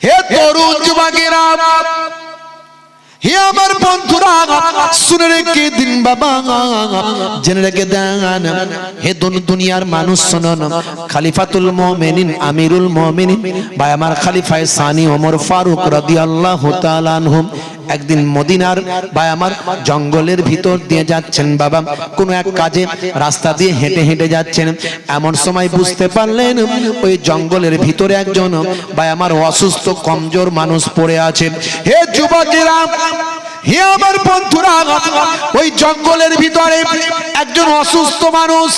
হে তরুণ যুবকেরা, হে আমার বন্ধুরা, শুনে রেখে দিন বাবা, জেনে রেখে দেন। হে দুনিয়ার মানুষ শুনুন, খলিফাতুল মুমিনিন আমিরুল মুমিনিন ভাই আমার খলিফায়ে সানি ওমর ফারুক রাদিয়াল্লাহু তাআলা আনহু একদিন মদিনার ভাই আমার জঙ্গলের ভিতর দিয়ে যাচ্ছেন বাবা, কোন এক কাজে রাস্তা দিয়ে হেঁটে হেঁটে যাচ্ছেন। এমন সময় বুঝতে পারলেন ওই জঙ্গলের ভিতরে একজন ভাই আমার অসুস্থ কমজোর মানুষ পড়ে আছে। হে যুবকেরা, হে আমার বন্ধুরা, ওই জঙ্গলের ভিতরে একজন অসুস্থ মানুষ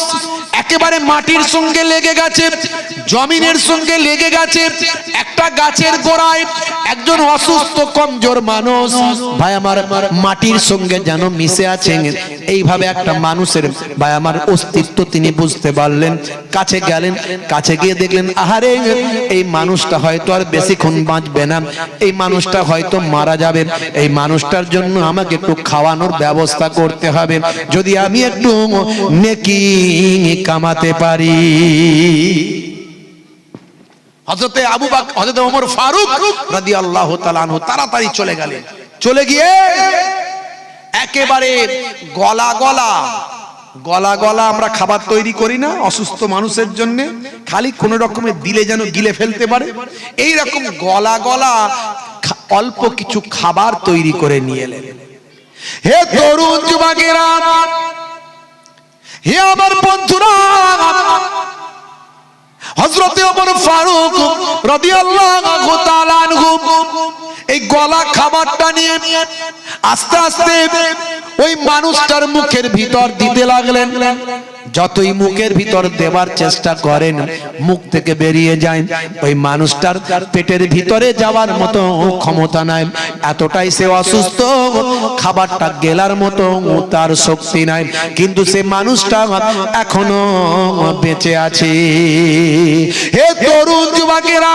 একেবারে মাটির সঙ্গে লেগে গেছে, জমিনের সঙ্গে লেগে গেছে। একটা গাছের গোড়ায় একজন অসুস্থ কমজোর মানুষ ভাই আমার মাটির সঙ্গে যেন মিশে আছেন। এইভাবে একটা মানুষের ভাই আমার অস্তিত্ব তিনি বুঝতে পারলেন। কাছে গেলেন, কাছে গিয়ে দেখলেন আহারে এই মানুষটা হয়তো আর বেশিক্ষণ বাঁচবে না, এই মানুষটা হয়তো মারা যাবে। এই মানুষটার জন্য আমাকে একটু খাওয়ানোর ব্যবস্থা করতে হবে, যদি আমি একটু নেকি কামাতে পারি। হযরতে আবু বকর, হযরতে ওমর ফারুক রাদিয়াল্লাহু তাআলা আনহু তাড়াতাড়ি চলে গেলেন। চলে গিয়ে একেবারে গলা গলা আমরা খাবার তৈরি করি না অসুস্থ মানুষের জন্য, খালি কোন রকমের দিলে যেন গিলে ফেলতে পারে, এই রকম গলা অল্প কিছু খাবার তৈরি করে নিয়ে এলেন। হে তরুণ যুবকেরা, হে আমার বন্ধুরা, হযরতে ওমর ফারুক রাদিয়াল্লাহু তাআলা আনহু এই গলা খাবারটা নিয়ে আস্তে আস্তে ওই মানুষটার মুখের ভিতর দিতে লাগলেন। যতই মুখের ভিতর দেবার চেষ্টা করেন মুখ থেকে বেরিয়ে যায়। ওই মানুষটার পেটের ভিতরে যাওয়ার মতো ক্ষমতা নাই, এতটাই সে অসুস্থ, খাবারটা গেলার মতো তার শক্তি নাই, কিন্তু সে মানুষটা এখনো বেঁচে আছে। হে তরুণ যুবকেরা,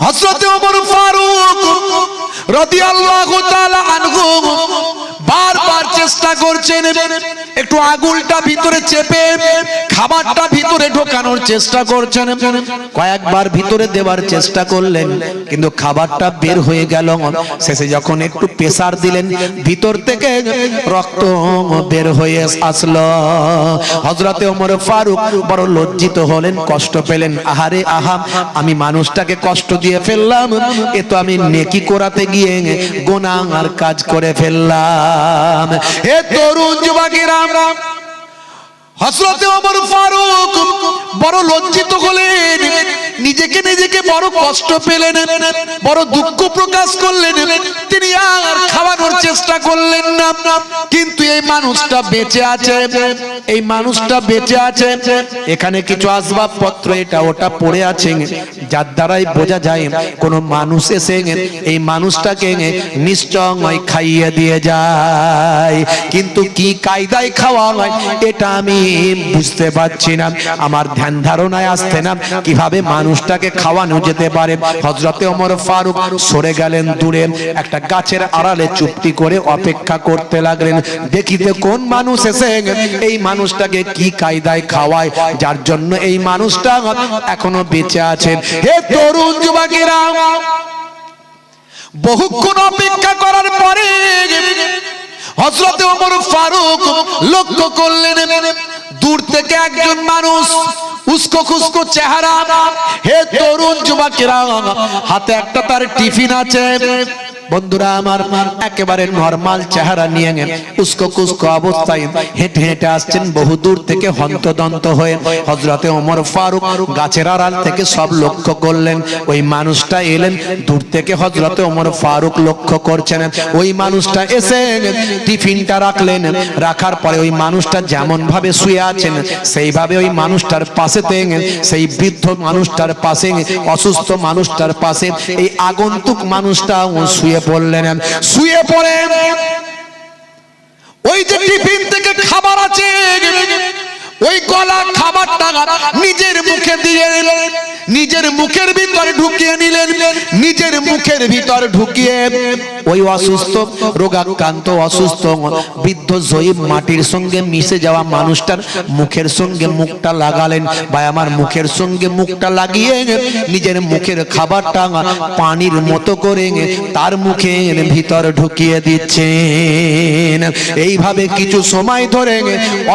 হযরতে ওমর ফারুক রাদিয়াল্লাহু তাআলা আনহু বারবার চেষ্টা করছেন একটু আগুলটা ভিতরে চেপে খাবারটা ভিতরে ঢোকানোর চেষ্টা করছেন। কয়েকবার ভিতরে দেওয়ার চেষ্টা করলেন, কিন্তু খাবারটা বের হয়ে গেল। শেষে যখন একটু প্রেসার দিলেন, ভিতর থেকে রক্ত বের হয়ে আসলো। হযরতে ওমর ফারুক বড় লজ্জিত হলেন, কষ্ট পেলেন। আহারে আহা, আমি মানুষটাকে কষ্ট দিয়ে ফেললাম, এ তো আমি নেকি করাতে গিয়ে গুনাহর কাজ করে ফেললাম। হে তরুণ যুবকেরা, হযরতে ওমর ফারুক বড় লজ্জিত হলেন, নিজেকে বড় কষ্ট পেলেন, বড় দুঃখ প্রকাশ করলেন। তিনি আর খাওয়ানোর চেষ্টা করলেন না, কিন্তু এই মানুষটা বেঁচে আছে, এই মানুষটা বেঁচে আছে। এখানে কিছু আসবাবপত্র এটা ওটা পড়ে আছে, যার দ্বারাই বোঝা যায় কোন মানুষ এসে এই মানুষটাকে নিশ্চয় খাইয়ে দিয়ে যায়, কিন্তু কি কায়দায় খাওয়া হয় এটা আমি বুঝতে পারছি না, আমার ধ্যান ধারণায় আসছে না কিভাবে মানুষটাকে খাওয়ানো যেতে পারে। হযরতে ওমর ফারুক সরে গেলেন দূরে, একটা গাছের আড়ালে চুপটি করে অপেক্ষা করতে লাগলেন, দেখিতে কোন মানুষ এসে এই মানুষটাকে কি কায়দায় খাওয়ায়, যার জন্য এই মানুষটা এখনো বেঁচে আছেন। হে তরুণ যুবকেরা, বহুক্ষণ অপেক্ষা করার পরে হযরতে ওমর ফারুক লক্ষ্য করলেন দূর থেকে একজন মানুষ, উস্কো খুস্কো চেহারা। হে তরুণ যুবকেরা, হাতে একটা তার টিফিন আছে। বন্ধুরা আমার, একেবারে নরমাল চেহারা নিয়ে উস্কো খুস্কো অবস্থায় হেঁটে হেঁটে আসছেন বহু দূর থেকে হন্তদন্ত হয়ে। হযরতে ওমর ফারুক গাছের আড়াল থেকে সব লক্ষ্য করলেন, ওই মানুষটা এলেন দূর থেকে। হযরতে ওমর ফারুক লক্ষ্য করছেন, ওই মানুষটা এসে টিফিনটা রাখলেন, রাখার পরে ওই মানুষটা যেমন ভাবে শুয়ে আছেন সেইভাবে ওই মানুষটার পাশে, সেই বৃদ্ধ মানুষটার পাশে, অসুস্থ মানুষটার পাশে এই আগন্তুক মানুষটা শুয়ে পড়লেন। শুয়ে পড়ে ওই যে টিফিন থেকে খাবার আছে, ওই গলা খাবারটা নিজের মুখে দিয়ে নিজের মুখের ভিতরে ঢুকিয়ে নিলেন, নিজের মুখের ভিতর ঢুকিয়ে ওই অসুস্থ রোগাক্রান্ত অসুস্থ বৃদ্ধ জয়ীব মাটির সঙ্গে মিশে যাওয়া মানুষটার মুখের সঙ্গে মুখটা লাগালেন। ভাই আমার মুখের সঙ্গে মুখটা লাগিয়ে নিজের মুখের খাবারটা পানির মতো করে তার মুখের ভিতর ঢুকিয়ে দিচ্ছেন। এইভাবে কিছু সময় ধরে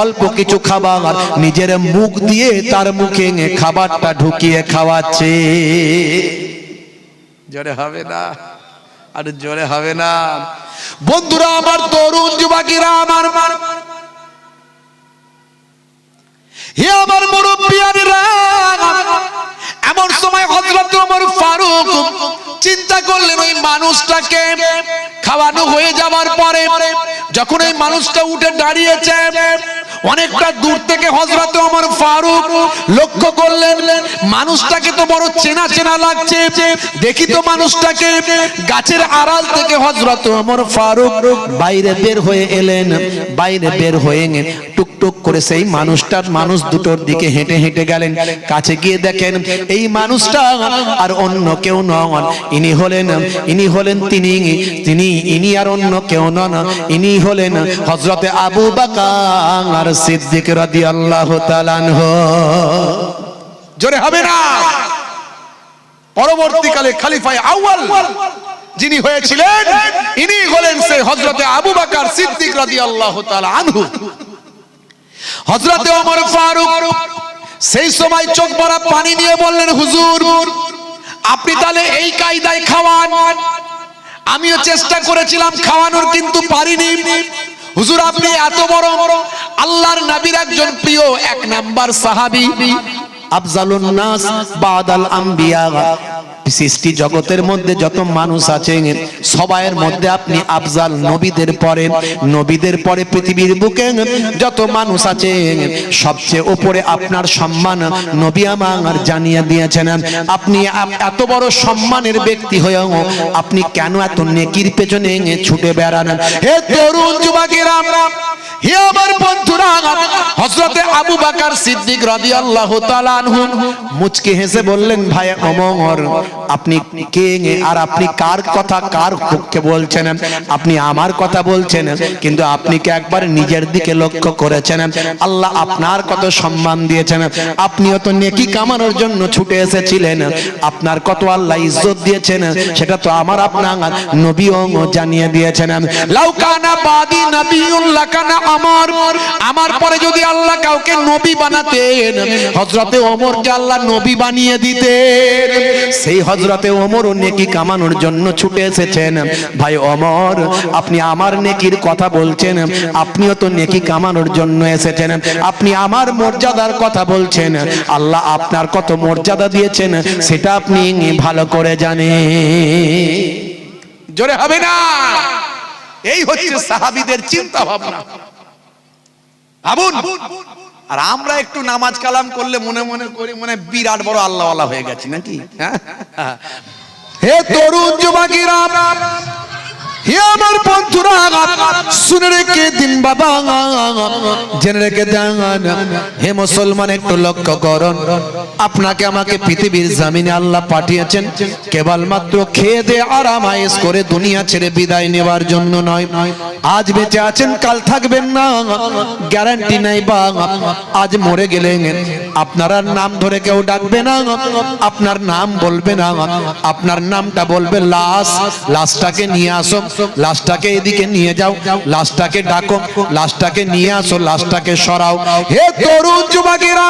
অল্প কিছু খাবার নিজের মুখ দিয়ে তার মুখে খাবারটা ঢুকিয়ে খাওয়াচ্ছে। জোরে হবে না, আর জোরে হবে না। বন্ধুরা আমার, তরুণ যুবকেরা আমার, হে আমার মুরব্বিয়ানেরা, এমন সময় হযরত ওমর ফারুক চিন্তা করলেন ওই মানুষটাকে খাওয়ানো হয়ে যাওয়ার পরে যখন এই মানুষটা উঠে দাঁড়িয়েছে, অনেকটা দূর থেকে হযরত ওমর ফারুক লক্ষ্য করলেন মানুষটাকে তো বড় চেনা চেনা লাগছে। দেখি তো মানুষটাকে। গাছের আড়াল থেকে হযরত ওমর ফারুক বাইরে বের হয়ে এলেন। বাইরে বের হয়ে টুকটুক করে সেই মানুষ দুটোর দিকে হেঁটে হেঁটে গেলেন। কাছে গিয়ে দেখেন এই মানুষটা আর অন্য কেউ নন, ইনি হলেন তিনি আর অন্য কেউ নন, ইনি হলেন হযরতে আবু বকর সিদ্দিক রাদিয়াল্লাহু তাআলা আনহু। জোরে হবে না। পরবর্তীকালে খলিফায়ে আউয়াল যিনি হয়েছিলেন ইনি হলেন সে হযরতে আবু বকর সিদ্দিক রাদিয়াল্লাহু তাআলা আনহু। হযরতে ওমর ফারুক সেই সময় চোখ ভরা পানি নিয়ে বললেন, হুজুর আপনি তাহলে এই কায়দায় খাওয়ান। আমিও চেষ্টা করেছিলাম খাওয়ানোর, কিন্তু পারিনি। হুজুর আপনি এত বড় আল্লাহর নবীর একজন প্রিয় এক নাম্বার সাহাবী, আফজালুন নাস বাদাল আম্বিয়া। সৃষ্টি জগতের মধ্যে যত মানুষ আছে সবাইয়ের মধ্যে আপনি আফজাল, নবীদের পরে পৃথিবীর বুকে যত মানুষ আছে সবচেয়ে উপরে আপনার সম্মান নবী আমার জানিয়ে দিয়েছেন। আপনি এত বড় সম্মানের ব্যক্তি হয়েও আপনি কেন এত নেকির পেছনে ছুটে বেড়ান? হে তরুণ যুবকেরা, হে আমার বন্ধুরা, হযরতে আবু বকর সিদ্দিক রাদিয়াল্লাহু তাআলা আনহু মুচকি হেসে বললেন, ভাই ওমর আপনি কে আর আপনি কার কথা কার পক্ষে বলছেন? আপনি আমার কথা বলছেন, কিন্তু আপনি কি একবার নিজের দিকে লক্ষ্য করেছেন? আল্লাহ আপনার কত সম্মান দিয়েছেন। আপনিও তো নেকি কামানোর জন্য ছুটে এসেছিলেন, আপনার কত আল্লাহ ইজ্জত দিয়েছেন সেটা তো আপনার নবীও জানিয়ে দিয়েছেন। লাউ কানা বাদি নবিয়ুন লাকানা আমার পরে যদি আল্লাহ কাউকে নবী বানাতেন হযরতে ওমরকে আল্লাহ নবী বানিয়ে দিতেন। সেই হযরতে ওমরও নেকি কামানোর জন্য ছুটে এসেছেন। ভাই ওমর আপনি আমার নেকির কথা বলছেন, আপনিও তো নেকি কামানোর জন্য এসেছেন। আপনি আমার মর্যাদার কথা বলছেন, আল্লাহ আপনার কত মর্যাদা দিয়েছেন সেটা আপনি ভালো করে জানেন। জোরে হবে না। এই হচ্ছে সাহাবীদের চিন্তা ভাবনা। ভাবুন, আর আমরা একটু নামাজ কালাম করলে মনে মনে করি মনে বিরাট বড় আল্লাহওয়ালা হয়ে গেছি নাকি? হে তরুণ যুবকেরা, হে আমার বন্ধুরা, শুনে রেখে দিন বাবা, জেনে রেখে দেন। হে মুসলমান একটু লক্ষ্য করুন, আপনাকে আমাকে পৃথিবীর জমিনে আল্লাহ পাঠিয়েছেন কেবলমাত্র খেয়ে দিয়ে আরাম আয়েশ করে দুনিয়া ছেড়ে বিদায় নেবার জন্য নয়। আজ বেঁচে আছেন কাল থাকবেন না, গ্যারান্টি নাই। বা আজ মরে গেলেন আপনার নাম ধরে কেউ ডাকবে না, আপনার নাম বলবে না, আপনার নামটা বলবে লাশ। লাশটাকে নিয়ে আসো, লাশটাকে এদিকে নিয়ে যাও, লাশটাকে ডাকো, লাশটাকে নিয়ে আসো, লাশটাকে সরাও। হে তরুণ যুবকেরা,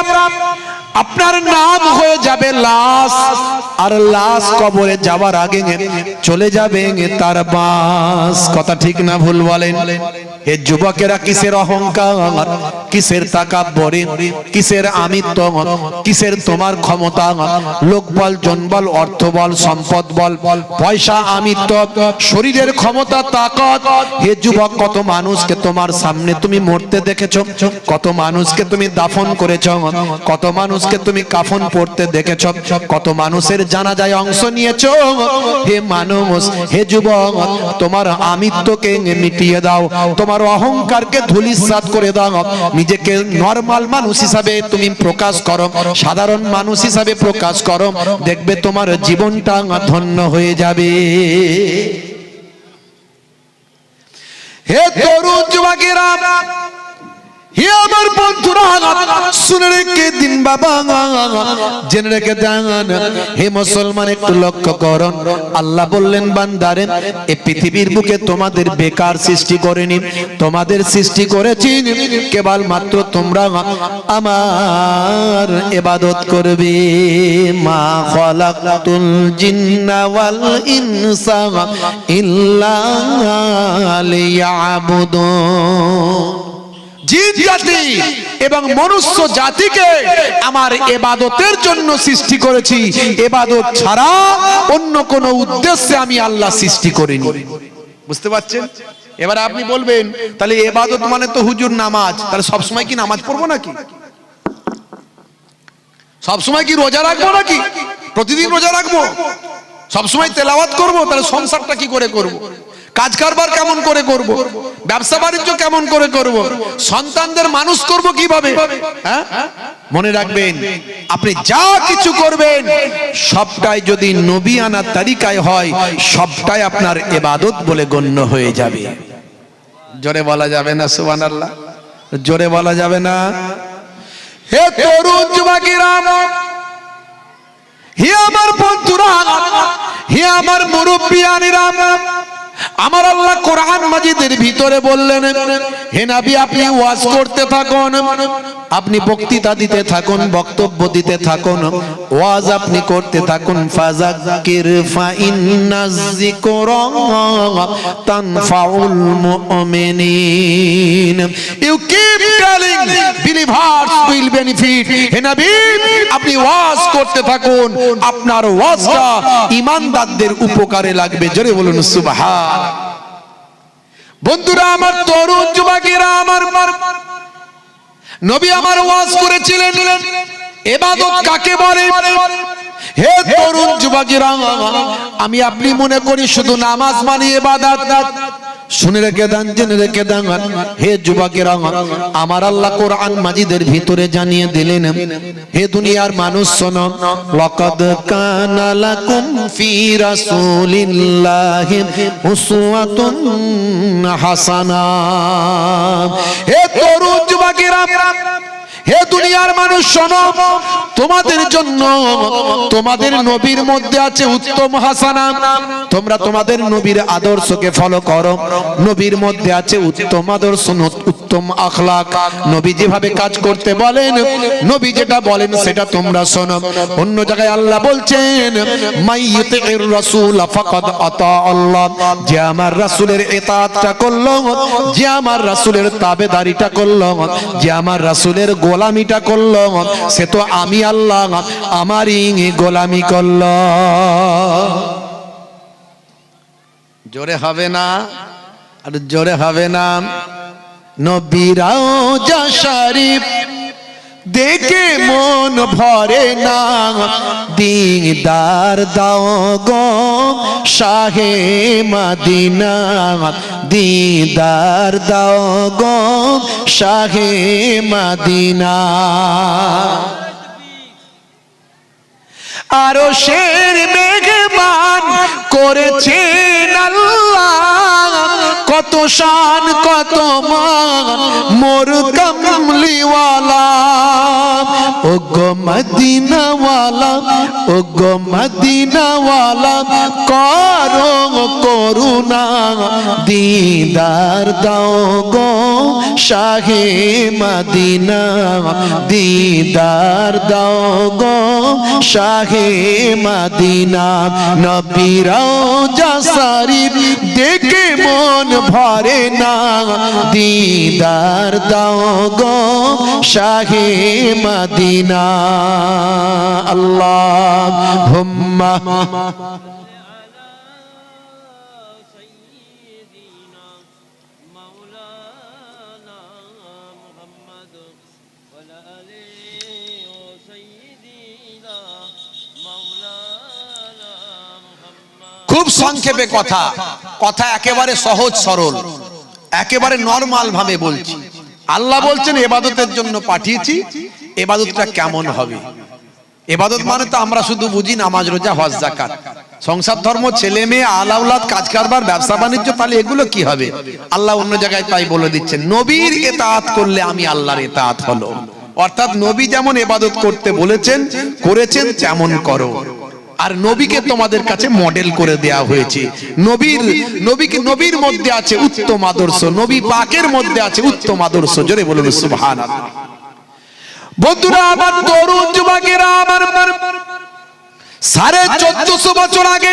আপনার নাম হয়ে যাবে লাশ, আর লাশ কবরে যাওয়ার আগে চলে যাবে তার বাস। কথা ঠিক না ভুল বলেন? হে যুবকেরা, কিসের অহংকার, কিসের তাকাব্বুরি, কিসের আমিত্ব, কিসের তোমার ক্ষমতা, লোকবল, জনবল, অর্থবল, সম্পদ বল, পয়সা, আমিত্ব, শরীরের ক্ষমতা, তাকত। হে যুবক, কত মানুষকে তোমার সামনে তুমি মরতে দেখেছো, কত মানুষকে তুমি দাফন করেছো, কত মানুষকে মানুষকে তুমি কাফন পড়তে দেখেছ, কত মানুষের জানাজায় অংশ নিয়েছো। হে মানুষ, হে যুবক, তোমার আমিত্বকে মিটিয়ে দাও, তোমার অহংকারকে ধূলিসাৎ করে দাও, নিজেকে নরমাল মানুষ হিসাবে তুমি প্রকাশ করো, সাধারণ মানুষ হিসাবে প্রকাশ করো, দেখবে তোমার জীবনটা ধন্য হয়ে যাবে। হে তরুণ যুবকেরা, হে আমার বন্ধুরা, শুনে রেখে দিন বাবা, জেনে রেখে দেন। হে মুসলমান, একটু লক্ষ্য করুন, আল্লাহ বললেন বান্দারে, এই পৃথিবীর বুকে তোমাদের বেকার সৃষ্টি করেনি, তোমাদের সৃষ্টি করেছি কেবল মাত্র তোমরা আমার ইবাদত করবে। মা খালাকতুল জিন্না ওয়াল ইনসা ইল্লা লিয়াবুদুন। জিন জাতি এবং মনুষ্য জাতিকে আমার ইবাদতের জন্য সৃষ্টি করেছি, ইবাদত ছাড়া অন্য কোন উদ্দেশ্যে আমি আল্লাহ সৃষ্টি করিনি। বুঝতে পারছেন? এবার আপনি বলবেন, তাহলে ইবাদত মানে তো হুজুর নামাজ, তাহলে সব সময় কি নামাজ পড়বো নাকি? সব সময় কি রোজা রাখবো নাকি? প্রতিদিন রোজা রাখবো? সব সময় তেলাওয়াত করবো? তাহলে সংসারটা কি করে করব? কাজ কারবার কেমন করে করব? ব্যবসা বাণিজ্য কেমন করে করব? সন্তানদের মানুষ করব কিভাবে? হ্যাঁ, মনে রাখবেন, আপনি যা কিছু করবেন সবটাই যদি নবী আনার তরিকায় হয়, সবটাই আপনার ইবাদত বলে গণ্য হয়ে যাবে। জোরে বলা যাবে না সুবহানাল্লাহ? জোরে বলা যাবে না? হে তরুণ যুবকেরা, হে আমার বন্ধুরা, হে আমার মুরব্বিয়ানেরা, আমার আল্লাহ কোরআন মাজিদের ভিতরে বললেন, হে নবী, আপনি ওয়াজ করতে থাকুন, আপনি বক্তৃতা দিতে থাকুন, বক্তব্য দিতে থাকুন, ওয়াজ আপনি করতে থাকুন। ফাযাক্কির ফাইন্নাজ যিকরা তানফাউল মুমিনিন। You keep telling, believers will benefit. হে নবী, আপনি ওয়াজ করতে থাকুন, আপনার ওয়াজটা ঈমানদারদের উপকারে লাগবে। জোরে বলুন সুবহান। বন্ধুরা আমার, তরুণ যুবকেরা আমার, নবী আমার ওয়াজ করেছিলেন ইবাদত কাকে বলে। হে তরুণ যুবকেরা, আমি আপনি মনে করি শুধু নামাজ মানে ইবাদত। শুনে রেখে দেন, জেনে রেখে দেন, হে যুবকেরা, আমার আল্লাহ কোরআন মাজিদের ভিতরে জানিয়ে দিলেন, হে দুনিয়ার মানুষ শোনো, লাকাদ কানা লাকুম ফি রাসূলিল্লাহি উসওয়াতুন হাসানা। হে তরুণ যুবকেরা, হে দুনিয়ার মানুষ শোনো, তোমাদের জন্য তোমাদের নবীর মধ্যে আছে উত্তম হাসানা। তোমরা তোমাদের নবীর আদর্শকে ফলো করো, নবীর মধ্যে আছে উত্তম আদর্শ, উত্তম আখলাক। নবী যেভাবে কাজ করতে বলেন, নবী যেটা বলেন সেটা তোমরা শোনো। অন্য জায়গায় আল্লাহ বলছেন, মাইয়ুতির রাসূল ফাকাদ আতা আল্লাহ, যে আমার রাসূলের ইতাআতটা করলো, যে আমার রাসূলের তাবেদারিটা করলো, যে আমার রাসূলের গোলামিটা করলো, সে তো আমি আল্লাহ আমারই গোলামি করলো। জোরে হবে না? আর জোরে হবে না? নবীরাও যা শরীফ দেখে মন ভরে না, দিদার দাও গো শাহে মদিনা, দিদার দাও গো শাহে মদিনা। আরো শের মেঘমান করেছেন আল্লাহ, কত শান কত মান মোর কমলিওয়ালা। ও গো মদিনাওয়ালা, ও গো মদিনাওয়ালা, করো করুণা, দিদার দাও গো শাহে মদিনা, দিদার দাও গো শাহে মদিনা। নবীর রওজা শরীফ দেখে মন ভরে না, দিদার দাও গো শাহে মদিনা। আল্লাহুম্মা খুব সংক্ষেপে কথা কথা একেবারে সহজ সরল, একেবারে নরমাল ভাবে বলছি। আল্লাহ বলছেন ইবাদতের জন্য পাঠিয়েছি, ইবাদতটা কেমন হবে? ইবাদত মানে তো আমরা শুধু বুঝি নামাজ, রোজা, হজ, যাকাত, সংসার ধর্ম, ছেলে মেয়ে, আলাউলাদ, কাজ কারবার, ব্যবসা বাণিজ্য, তাহলে এগুলো কি হবে? আল্লাহ অন্য জায়গায় তাই বলে দিচ্ছেন, নবীর ইতাআত করলে আমি আল্লাহর ইতাআত হলো। অর্থাৎ নবী যেমন ইবাদত করতে বলেছেন, করেছেন, তেমন করো। আর নবীকে তোমাদের কাছে মডেল করে দেয়া হয়েছে। নবীর মধ্যে আছে উত্তম আদর্শ, নবী পাকের মধ্যে আছে উত্তম আদর্শ। জোরে বলুন সুবহানাল্লাহ। বন্ধুরা আমার, তরুণ যুবকেরা আমার, 1450 বছর আগে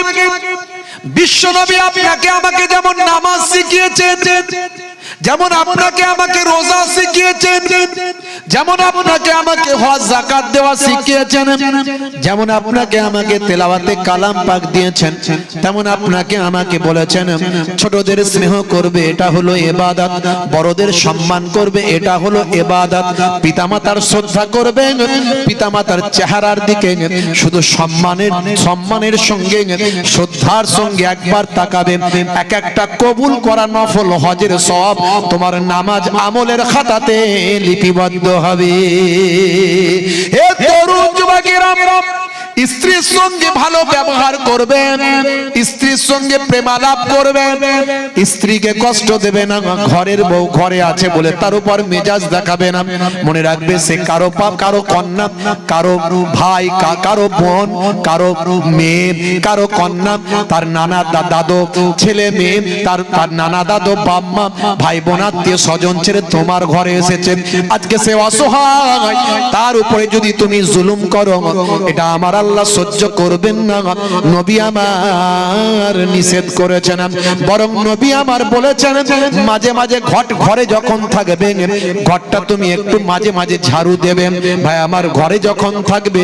বিশ্বনবী আপনাকে আমাকে যেমন নামাজ শিখিয়েছেন, যেমন আপনাকে আমাকে রোজা শিখিয়েছেন, যেমন আপনাকে আমাকে হজ যাকাত দেওয়া শিখিয়েছেন, যেমন আপনাকে আমাকে তেলাওয়াতে কালাম পাক দিয়েছেন, তেমন আপনাকে আমাকে বলেছেন ছোটদের স্নেহ করবে, এটা হলো ইবাদত, বড়দের সম্মান করবে, এটা হলো ইবাদত, পিতামাতার শ্রদ্ধা করবে, পিতামাতার চেহারার দিকে শুধু সম্মানের সঙ্গে শ্রদ্ধার সঙ্গে একবার তাকাবে, এক একটা কবুল করা নফল হজের সওয়াব তোমার নামাজ আমলের খাতাতে লিপিবদ্ধ হবে। হে তরুণ যুবকেরা, স্ত্রীর সঙ্গে ভালো ব্যবহার করবেন, স্ত্রীর সঙ্গে প্রেমালাপ করবেন, স্ত্রীকে কষ্ট দেবে না। ঘরের বউ ঘরে আছে বলে তার উপর মেজাজ দেখাবে না। মনে রাখবে সে কারো বাপ, কারো কন্যা, কারো ভাই, কারো বোন, কারো মেয়ে, কারো কন্যা, তার নানা দাদু, ছেলে মেয়ে, তার নানা দাদু, বাম্মা, ভাই বোন, আত্মীয় স্বজন ছেড়ে তোমার ঘরে এসেছে। আজকে সে অসহায়, তার উপরে যদি তুমি জুলুম করো, এটা আমার আল্লাহ সহ্য করবেন না। নবী আমার নিষেধ করেছেন, বরং নবী আমার বলেছেন মাঝে মাঝে ঘরে যখন থাকবে, ঘরটা তুমি একটু মাঝে মাঝে ঝাড়ু দেবে। ভাই আমার, ঘরে যখন থাকবে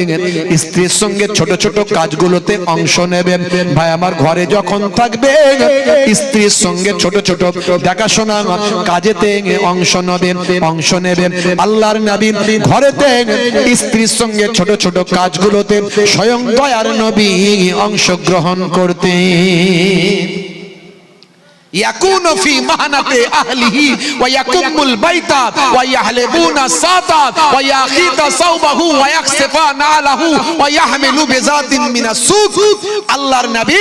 স্ত্রীর সঙ্গে ছোট ছোট কাজগুলোতে অংশ নেবে। ভাই আমার, ঘরে যখন থাকবে স্ত্রীর সঙ্গে ছোট ছোট দেখাশোনা কাজেতে অংশ নেবে। আল্লাহর নবী ঘরেতে স্ত্রীর সঙ্গে ছোট ছোট কাজগুলোতে স্বয়ং দয়ার নবী অংশগ্রহণ করতেন। ইয়াকুনু ফি মাহনাতি আহলিহি ওয়া ইয়াকুমুল বাইতা ওয়া ইয়াহলিবুনা সাতা ওয়া ইয়াখিতা সাওবাহু ওয়া ইয়াকসিফা নালাহু ওয়া ইয়াহমিলু বিজাতিন মিনাস সুক। আল্লাহর নবী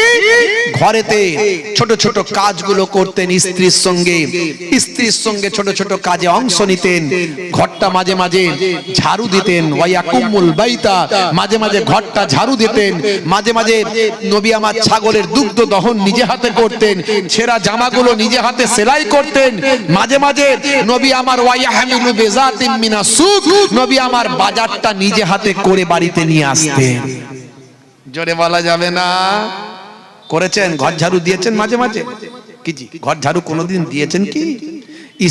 ঘরেতে ছোট ছোট কাজগুলো করতেন স্ত্রীর সঙ্গে ছোট ছোট কাজে অংশ নিতেন। ঘরটা মাঝে মাঝে ঝাড়ু দিতেন। ওয়া ইয়াকুমুল বাইতা, মাঝে মাঝে ঘরটা ঝাড়ু দিতেন। মাঝে মাঝে নবী আমার ছাগলের দুগ্ধ দহন নিজে হাতে করতেন। ছেঁড়া জামাগুলো নিজে হাতে সেলাই করতেন। মাঝে মাঝে নবী আমার ওয়াইহামিলু বিজাতিন মিনাস সুক, নবী আমার বাজারটা নিজে হাতে করে বাড়িতে নিয়ে আসতেন। জোরে বলা যাবে না? করেছেন? ঘর ঝাড়ু দিয়েছেন মাঝে মাঝে? কি ঘর ঝাড়ু কোনোদিন দিয়েছেন কি?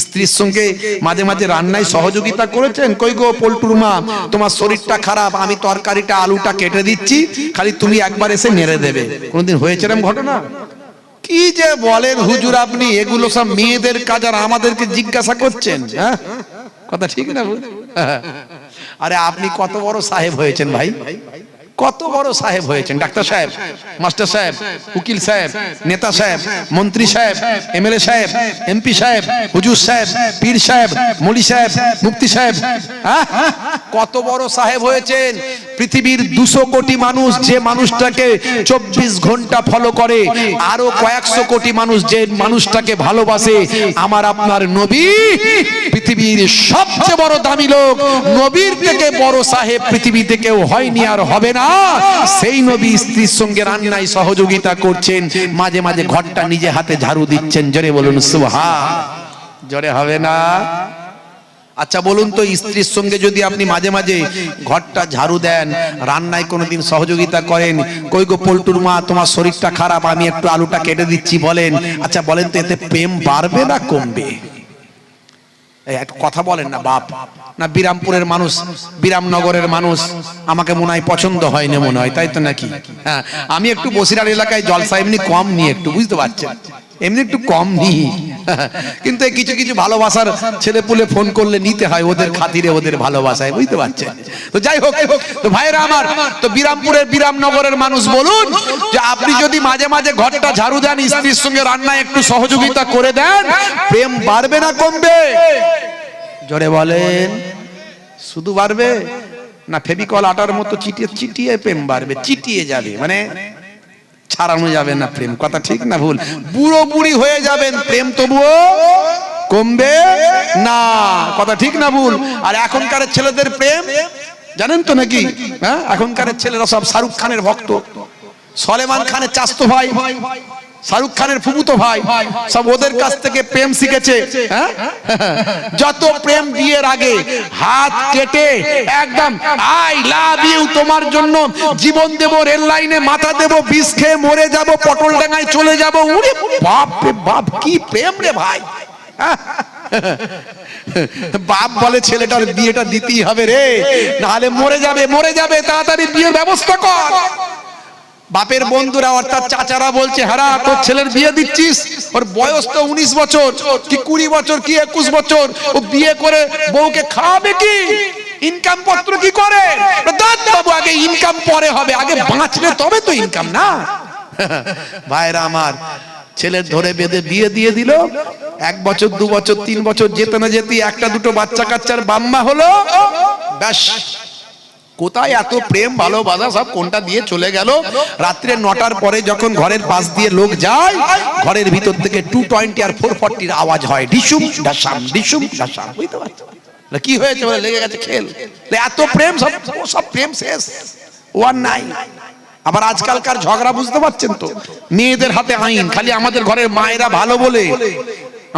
স্ত্রীর সঙ্গে মাঝে মাঝে রান্নায় সহযোগিতা করেছেন? কই গো পল্টুর মা, তোমার শরীরটা খারাপ, আমি তরকারিটা আলুটা কেটে দিচ্ছি, খালি তুমি একবার এসে নেড়ে দেবে। কোনোদিন হয়েছে এরকম ঘটনা? কি যে বলেন হুজুর আপনি, এগুলো সব মেয়েদের কাজ আর আমাদেরকে জিজ্ঞাসা করছেন? হ্যাঁ, কথা ঠিক না? আরে আপনি কত বড় সাহেব হয়েছেন ভাই, কত বড় সাহেব হয়েছেন। ডাক্তার সাহেব, মাস্টার সাহেব, উকিল সাহেব, নেতা সাহেব, মন্ত্রী সাহেব, এমএলএ সাহেব, এমপি সাহেব, হুজুর সাহেব, পীর সাহেব, মৌলী সাহেব, মুফতি সাহেব, হ্যাঁ, কত বড় সাহেব হয়েছেন। পৃথিবীর 200 কোটি মানুষ যে মানুষটাকে 24 ঘন্টা ফলো করে, আরো কয়েকশো কোটি মানুষ যে মানুষটাকে ভালোবাসে, আমার আপনার নবী পৃথিবীর সবচেয়ে বড় দামি লোক। নবীর থেকে বড় সাহেব পৃথিবীতে কেউ হয়নি আর হবে না। সেই নবী স্ত্রীর সঙ্গে রান্নায় সহযোগিতা করছেন, মাঝে মাঝে ঘরটা নিজে হাতে ঝাড়ু দিচ্ছেন। জোরে বলুন সুবহান। জোরে হবে না? আচ্ছা বলুন তো, স্ত্রীর সঙ্গে যদি আপনি মাঝে মাঝে ঘরটা ঝাড়ু দেন, রান্নায় কোনোদিন সহযোগিতা করেন, কই গো পল্টুর মা, তোমার শরীরটা খারাপ, আমি একটু আলুটা কেটে দিচ্ছি, বলেন, আচ্ছা বলেন তো এতে প্রেম বাড়বে না কমবে? একটা কথা বলেন না বাপ। না বিরামপুরের মানুষ, বিরামনগরের মানুষ আমাকে মনে হয় পছন্দ হয় না, মনে হয়, তাই তো নাকি? হ্যাঁ, আমি একটু বসিরহাট এলাকায় জলসা এমনি কম নিই, একটু বুঝতে পারছেন, এমনি একটু কম নিই। কিন্তু এই কিছু কিছু ভালোবাসার ছেলে পুলে ফোন করলে নিতে হয় ওদের খাতিরে, ওদের ভালোবাসায়, বুঝতে পারছেন? তো যাই হোক, তো ভাইরা আমার, তো বিরামপুরের বিরামনগরের মানুষ বলুন যে আপনি যদি মাঝে মাঝে ঘরটা ঝাড়ু দেন, স্ত্রীর সঙ্গে রান্নায় একটু সহযোগিতা করে দেন, প্রেম বাড়বে না কমবে? জোরে বলেন। শুধু বাড়বে না, ফেভিকল আটার মতো চিটিয়ে চিটিয়ে প্রেম বাড়বে, চিটিয়ে যাবে, মানে ছাড়ানো যাবে না প্রেম। কথা ঠিক না ভুল? বুড়ো বুড়ি হয়ে যাবেন, প্রেম তবুও কমবে না। কথা ঠিক না ভুল? আর এখনকার ছেলেদের প্রেম জানেন তো নাকি? হ্যাঁ, এখনকার ছেলেরা সব শাহরুখ খানের ভক্ত, সলেমান খানের চাচতো ভাই, শাহরুখ খানের ফুফুতো ভাই, সব ওদের কাছ থেকে প্রেম শিখেছে। হ্যাঁ, যত প্রেম বিয়ের আগে হাত কেটে একদম আই লাভ ইউ, তোমার জন্য জীবন দেব, রেল লাইনে মাথা দেব, বিষ খেয়ে মরে যাব, পটল ডাঙায় চলে যাব। ওরে বাপ রে বাপ, কি প্রেম রে ভাই! বাপ বলে ছেলেটার বিয়েটা দিতেই হবে রে, নাহলে মরে যাবে, মরে যাবে, তাড়াতাড়ি বিয়ের ব্যবস্থা কর। বাপের বন্ধুরা অর্থাৎ চাচারা বলছে, হ্যাঁ তোর ছেলের বিয়ে দিচ্ছিস, ওর বয়স তো 19 বছর কি 20 বছর কি 21 বছর, ও বিয়ে করে বউকে খাওয়াবে কি? ইনকাম পত্র কি করে? বাবু আগে ইনকাম পরে হবে, আগে বাঁচলে তবে তো ইনকাম না। ভাইরা আমার, ছেলের ধরে বেঁধে বিয়ে দিয়ে দিল, 1 বছর 2 বছর 3 বছর যেতে না যেতে একটা দুটো বাচ্চা কাচ্চার বাম্মা হলো, ব্যাস কোথায় এত প্রেম ভালোবাসা সব কোনটা দিয়ে চলে গেল। রাত্রে 9টার পরে যখন ঘরের পাশ দিয়ে লোক যায়, ঘরের ভিতর থেকে 220 আর 440 আওয়াজ হয়, ডিসুম ডাসাম ডিসুম ডাসাম। বুঝতে পারছো কি হয়েছে? বলে লেগে গেছে খেল। এত প্রেম, সব প্রেম শেষ, ওয়ান নাই। আবার আজকালকার ঝগড়া বুঝতে পারছেন তো, মেয়েদের হাতে আইন, খালি আমাদের ঘরের মায়েরা ভালো বলে,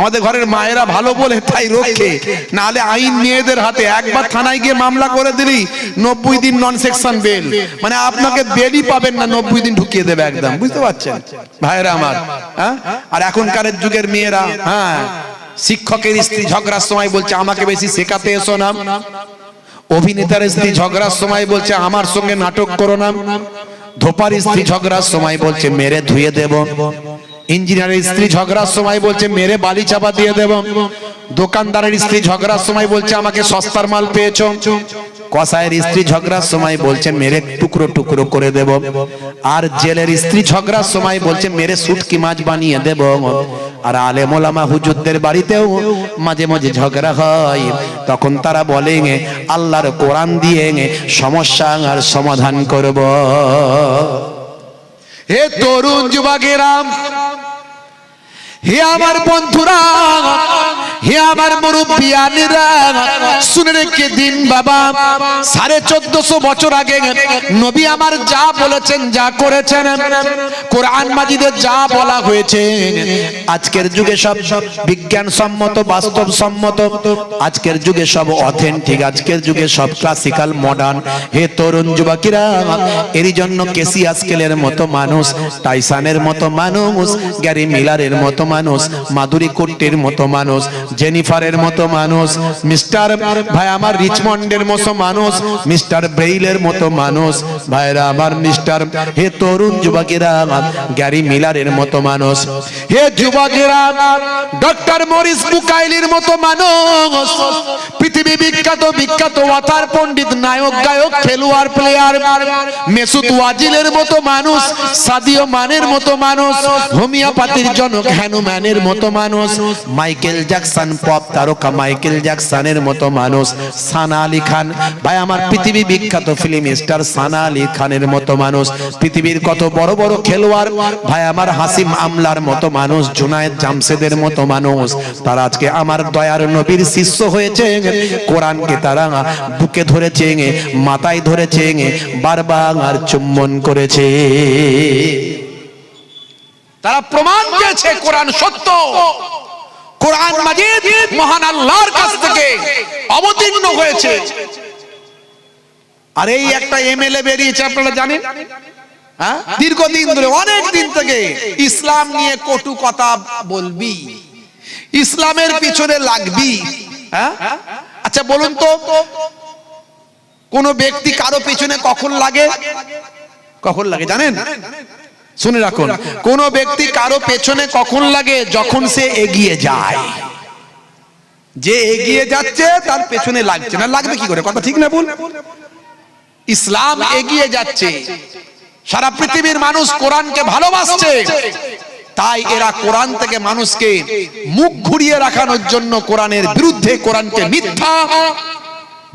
আমাদের ঘরের মায়েরা ভালো বলে তাই রক্ষে, নাহলে আইন মেয়েদের হাতে। একবার থানায় গিয়ে মামলা করে দিলি 90 দিন নন সেকশন বেল, মানে আপনাকে বেলই পাবেন না, 90 দিন ঢুকিয়ে দেবে একদম। বুঝতে পারছেন ভাইরা আমার? হ্যাঁ, আর এখনকার যুগের মেয়েরা, হ্যাঁ, শিক্ষকের স্ত্রী ঝগড়ার সময় বলছে আমাকে বেশি শেখাতে এসো না, অভিনেতার স্ত্রী ঝগড়ার সময় বলছে আমার সঙ্গে নাটক করো না, ধোপার স্ত্রী ঝগড়ার সময় বলছে মেরে ধুয়ে দেব, ইঞ্জিনিয়ারের স্ত্রী ঝগড়ার সময় বলছে মেরে বালি চাপা দিয়ে দেব, দোকানদারের স্ত্রী ঝগড়ার সময় বলছে আমাকে সস্তার মাল পেয়েছো, কসাইয়ের স্ত্রী ঝগড়ার সময় বলছে মেরে টুকরো টুকরো করে দেব, আর জেলের স্ত্রী ঝগড়ার সময় বলছে মেরে শুটকি মাছ বানিয়ে দেব। আর আলেম ওলামা হুজুরদের বাড়িতেও মাঝে মাঝে ঝগড়া হয়, তখন তারা বলে আল্লাহর কোরআন দিয়ে সমস্যার সমাধান করব। হে তরুণ যুবকেরা, হে আমার বন্ধুরা, হে আমার মুরব্বিয়ানেরা, শুনে রেখে দিন বাবা, 1450 বছর আগে নবী আমার যা বলেছেন, যা করেছেন, কোরআন মাজিদে যা বলা হয়েছে, আজকের যুগে সব বিজ্ঞান সম্মত, বাস্তব সম্মত, আজকের যুগে সব অথেন্টিক, আজকের যুগে সব ক্লাসিক্যাল মডার্ন। হে তরুণ যুবকেরা, এরই জন্য কেসি আজকেলের মতো মানুষ, টাইসানের মতো মানুষ, গ্যারি মিলারের মতো মানুষ, মাধুরী কুট্টির মতো মানুষ, জেনিফারের মতো মানুষ, মিস্টার ভাই আমার রিচমন্ডের মতো মানুষ, মিস্টার ব্রেইলের মতো মানুষ, ভাইরা আমার মিস্টার, হে তরুণ যুবকেরা, গ্যারি মিলারের মতো মানুষ, হে যুবকেরা, ডক্টর মরিস বুকাইলির মতো মানুষ, পৃথিবী বিখ্যাত বিখ্যাত ওয়াতার পণ্ডিত, নায়ক গায়ক খেলোয়াড় প্লেয়ার মেসুত ওয়াজিলের মতো মানুষ, সাদিও মানের মতো মানুষ, হোমিওপ্যাথির জনক হ্যানুম্যানের মতো মানুষ, মাইকেল জ্যাকসন পপ তারকা মাইকেল জ্যাকসনের মতো মানুষ, সানা আলী খান ভাই আমার পৃথিবী বিখ্যাত ফিল্ম স্টার সানা আলী খানের মতো মানুষ, পৃথিবীর কত বড় বড় খেলোয়াড় ভাই আমার হাসিম আমলার মতো মানুষ, জুনায়েদ জামশেদের মতো মানুষ, তারা আজকে আমার দয়ার নবীর শিষ্য হয়েছে, কোরআনকে তারা বুকে ধরেছে, মাথায় ধরেছে, বারবার চুম্বন করেছে, তারা প্রমাণ পেয়েছে কোরআন সত্য, কোরআন মাজিদ মহান আল্লাহর কাছ থেকে অবতীর্ণ হয়েছে। আর এই একটা এমএলএ বেরিয়েছে, আপনারা জানেন, হ্যাঁ, দীর্ঘদিন ধরে, অনেক দিন থেকে ইসলাম নিয়ে কটু কথা বলবি, ইসলামের পিছনে লাগবি। হ্যাঁ, আচ্ছা বলুন তো, কোন ব্যক্তি কারো পিছনে কখন লাগে? কখন লাগে জানেন? শুনে রাখুন, কোন ব্যক্তি কারো পেছনে কখন লাগে? যখন সে এগিয়ে যায়। যে এগিয়ে যাচ্ছে তার পেছনে লাগছে না, লাগবে কি করে? কথা ঠিক না ভুল? ইসলাম এগিয়ে যাচ্ছে, সারা পৃথিবীর মানুষ কোরআনকে ভালোবাসছে, তাই এরা কোরআন থেকে মানুষকে মুখ ঘুরিয়ে রাখানোর জন্য কোরআনের বিরুদ্ধে, কোরআনকে মিথ্যা,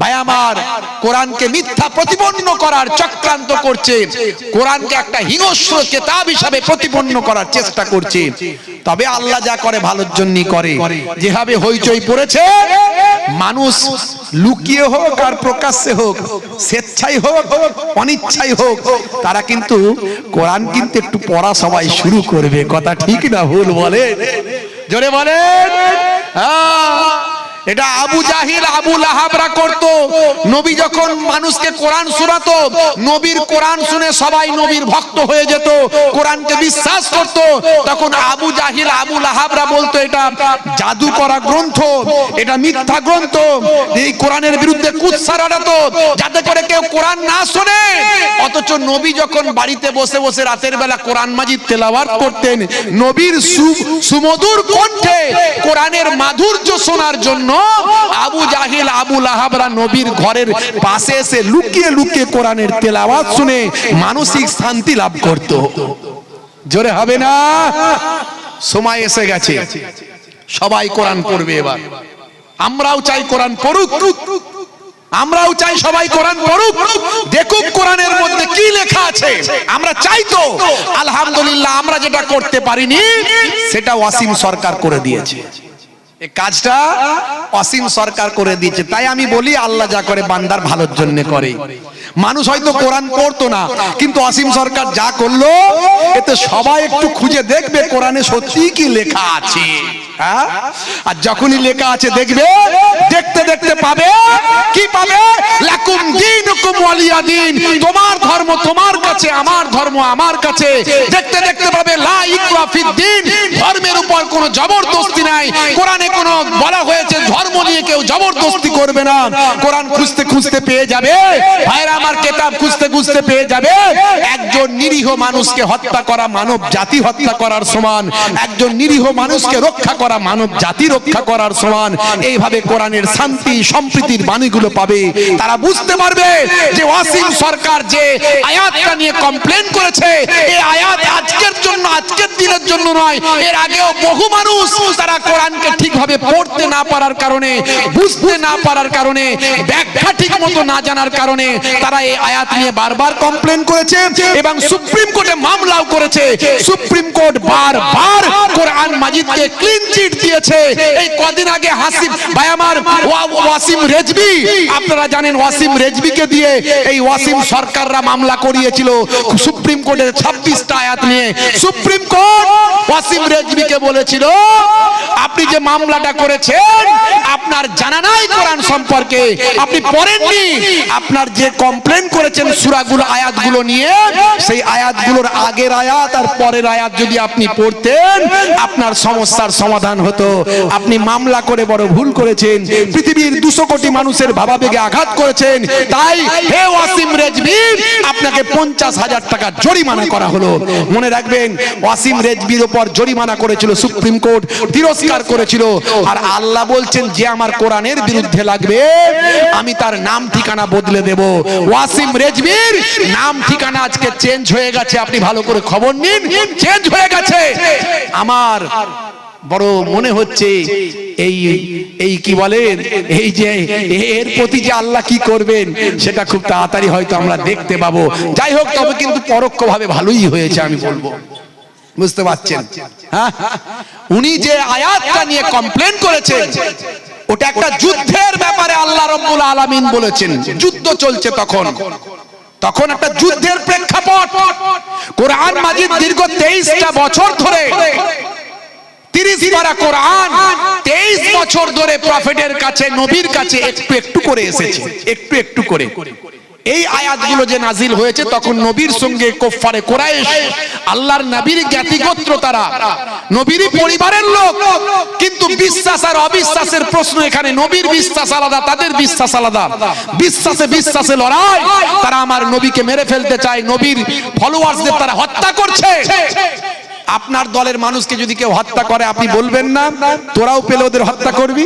ভাই আমার, কোরআনকে মিথ্যা প্রতিপন্ন করার চক্রান্ত করছে, কোরআনকে একটা হিংস্র কিতাব হিসাবে প্রতিপন্ন করার চেষ্টা করছে। তবে আল্লাহ যা করে ভালোর জন্যই করে। যেভাবে হইচই পড়েছে, মানুষ লুকিয়ে হোক আর প্রকাশ্যে হোক, স্বেচ্ছায় হোক অনিচ্ছায় হোক, তারা কিন্তু কোরআন কিন্তু একটু পড়া সবাই শুরু করবে। কথা ঠিক না ভুল বলেন? জোরে বলেন। এটা আবু জাহিল আবু লাহাবরা করত। নবী যখন মানুষকে কোরআন শোনাতো, নবীর কোরআন শুনে সবাই নবীর ভক্ত হয়ে যেত, কোরআনকে বিশ্বাস করত। তখন আবু জাহিল আবু লাহাবরা বলতো এটা জাদু করা গ্রন্থ, এটা মিথ্যা গ্রন্থ। এই কোরআনের বিরুদ্ধে কুৎসা রটাতো যাতে করে কেউ কোরআন না শোনে। অথচ নবী যখন বাড়িতে বসে বসে রাতের বেলা কোরআন মাজিদ তেলাওয়াত করতেন, নবীর সুমধুর কণ্ঠে কোরআনের মাধুর্য শোনার জন্য আবু জাহিল আবু লাহাবরা নবীর ঘরের পাশে এসে লুকিয়ে লুকিয়ে কোরআনের তেলাওয়াত শুনে মানসিক শান্তি লাভ করত। জোরে হবে না? সময় এসে গেছে, সবাই কোরআন পড়বে। এবার আমরাও চাই কোরআন পড়ুক, আমরাও চাই সবাই কোরআন পড়ুক, দেখুক কোরআনের মধ্যে কি লেখা আছে। আমরা চাই তো। আলহামদুলিল্লাহ, আমরা যেটা করতে পারিনি সেটা ওয়াসিম সরকার করে দিয়েছে। এই কাজটা অসীম সরকার করে দিয়েছে। তাই আমি বলি, আল্লাহ যা করে বান্দার ভালোর জন্য করে। মানুষ হয়তো কোরআন পড়তো না, কিন্তু অসীম সরকার যা করলো, এতে সবাই একটু খুঁজে দেখবে কোরআনে সত্যি কি লেখা আছে। হ্যাঁ, আর যখনই লেখা আছে দেখবে, দেখতে দেখতে পাবে কি পাবে? লাকুম দীনুকুম ওয়ালিয়া দীন, তোমার ধর্ম তোমার কাছে, আমার ধর্ম আমার কাছে। দেখতে দেখতে পাবে লা ইকরা ফিদ্দীন, ধর্মের উপর কোনো জবরদস্তি নাই। কোরআনে কোনো বলা হয়েছে ধর্ম নিয়ে কেউ জবরদস্তি করবে না। কোরআন খুঁজতে খুঁজতে পেয়ে যাবে, ভাইরা আমার, কিতাব খুঁজতে খুঁজতে পেয়ে যাবে। একজন নিরীহ মানুষকে হত্যা করা মানব জাতি হত্যা করার সমান, একজন নিরীহ মানুষকে রক্ষা করা মানব জাতি রক্ষা করার সমান। এইভাবে কোরআনের শান্তি সম্প্রীতির বাণীগুলো পাবে। তারা বুঝতে পারবে যে ওয়াসিম সরকার যে আয়াতটা নিয়ে কমপ্লেন করেছে, এই আয়াত আজকের জন্য, আজকের দিনের জন্য নয়, এর আগেও বহু মানুষ তারা কোরআনকে ঠিকভাবে পড়তে না পারার কারণে, বুঝতে না পারার কারণে, ব্যাখ্যা ঠিক মতো না জানার কারণে তারা এই আয়াত নিয়ে বারবার কমপ্লেন করেছে এবং সুপ্রিম কোর্টে মামলাও করেছে। সুপ্রিম কোর্ট বারবার কোরআন মাজিদকে ক্লিন চিট দিয়েছে। এই কদিন আগে হাসিব ভাই আমার, ওয়াসিম রেজভি, আপনারা জানেন ওয়াসিম রেজভিকে দিয়ে এই ওয়াসিম সরকাররা মামলা করিয়েছিল সুপ্রিম কোর্টের 26টা আয়াত নিয়ে। সুপ্রিম কোর্ট ওয়াসিম রেজভিকে বলেছিল, আপনি যে মামলাটা করেছেন আপনার জানা নাই কোরআন সম্পর্কে, আপনি পড়েননি। আপনার যে কমপ্লেন করেছেন সূরাগুলো, আয়াতগুলো নিয়ে, সেই আয়াতগুলোর আগের আয়াত আর পরের আয়াত যদি আপনি পড়তেন, আপনার সমস্যার সমাধান হতো। আপনি মামলা করে বড় ভুল করেছেন, পৃথিবীর 200 কোটি মানুষের ভাবাবেগে আঘাত করেছেন। তাই হে ওয়াসিম রেজভি, আপনাকে 50,000 টাকা জরিমানা করা হলো। মনে রাখবেন, ওয়াসিম রেজভির উপর জরিমানা করেছিল সুপ্রিম কোর্ট, তিরস্কার করেছিল। আর আল্লাহ বলছেন, যে আমার কোরআনের বিরুদ্ধে লাগবে আমি তার নাম ঠিকানা বদলে দেব। ওয়াসিম রেজভির নাম ঠিকানা আজকে চেঞ্জ হয়ে গেছে, আপনি ভালো করে খবর নিন, চেঞ্জ হয়ে গেছে। আমার বড় মনে হচ্ছে এই কি বলেন, এই যে এর প্রতি যে আল্লাহ কি করবেন সেটা খুব তাড়াতাড়ি হয়তো আমরা দেখতে পাবো। যাই হোক, তবে কিন্তু পরোক্ষভাবে ভালোই হয়েছে আমি বলবো, বুঝতে পারছেন? হ্যাঁ, উনি যে আয়াতটা নিয়ে কমপ্লেন করেছেন, ওটা একটা যুদ্ধের ব্যাপারে আল্লাহ রাব্বুল আলামিন বলেছেন। যুদ্ধ চলছে তখন একটা যুদ্ধের প্রেক্ষাপট। কোরআন মাজিদ দীর্ঘ 23টা বছর ধরে, 30 পারা কোরআন 23 বছর ধরে প্রফেটের কাছে, নবীর কাছে একটু একটু করে এসেছে, একটু একটু করে। এই আয়াতগুলো যে নাজিল হয়েছে, তখন নবীর সঙ্গে কুফফারে কুরাইশ, আল্লাহর নবীর জ্ঞাতি গোত্র, তারা নবীরই পরিবারের লোক, কিন্তু বিশ্বাস আর অবিশ্বাসের প্রশ্ন এখানে। নবীর বিশ্বাস আলাদা, তাদের বিশ্বাস আলাদা। বিশ্বাসে লড়াই, তারা আমার নবীকে মেরে ফেলতে চায়, নবীর ফলোয়ার্সদের তারা হত্যা করছে। আপনার দলের মানুষকে যদি কেউ হত্যা করে, আপনি বলবেন না তোরাও পেলে ওদের হত্যা করবি?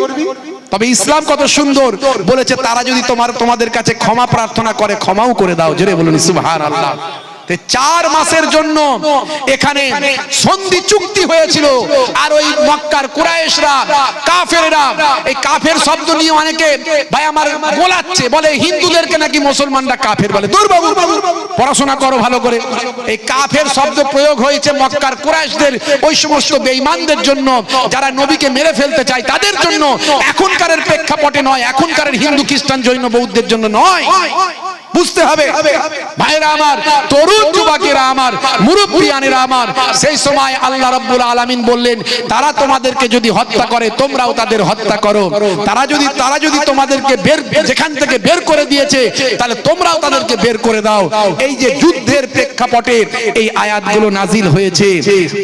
তবে ইসলাম কত সুন্দর বলেছে, তারা যদি তোমাদের কাছে ক্ষমা প্রার্থনা করে, ক্ষমাও করে দাও। জোরে বলুন সুবহানাল্লাহ। 4 মাসের জন্য এখানে সন্ধি চুক্তি হয়েছিল। আর ওই মক্কার কুরাইশরা, কাফেররা, এই কাফের শব্দ নিয়ে অনেকে ভাই আমার গোলাচ্ছে, বলে হিন্দুদেরকে নাকি মুসলমানরা কাফের বলে। দূর বাবু, পড়াশোনা করো ভালো করে। এই কাফের শব্দ প্রয়োগ হয়েছে মক্কার কুরাইশদের, ওই সমস্ত বেঈমানদের জন্য, যারা নবীকে মেরে ফেলতে চায় তাদের জন্য। এখনকার প্রেক্ষাপটে নয়, এখনকার হিন্দু খ্রিস্টান জৈন বৌদ্ধের জন্য নয়। বুঝতে হবে ভাইরা আমার, তরুণ যুবকেরা আমার, মুরব্বিয়ানেরা আমার। সেই সময় আল্লাহ রাব্বুল আলামিন বললেন, তারা তোমাদেরকে যদি হত্যা করে, তোমরাও তাদের হত্যা করো। তারা যদি তোমাদেরকে যেখান থেকে বের করে দিয়েছে, তাহলে তোমরাও তাদেরকে বের করে দাও। এই যে যুদ্ধের প্রেক্ষাপটে এই আয়াতগুলো নাজিল হয়েছে।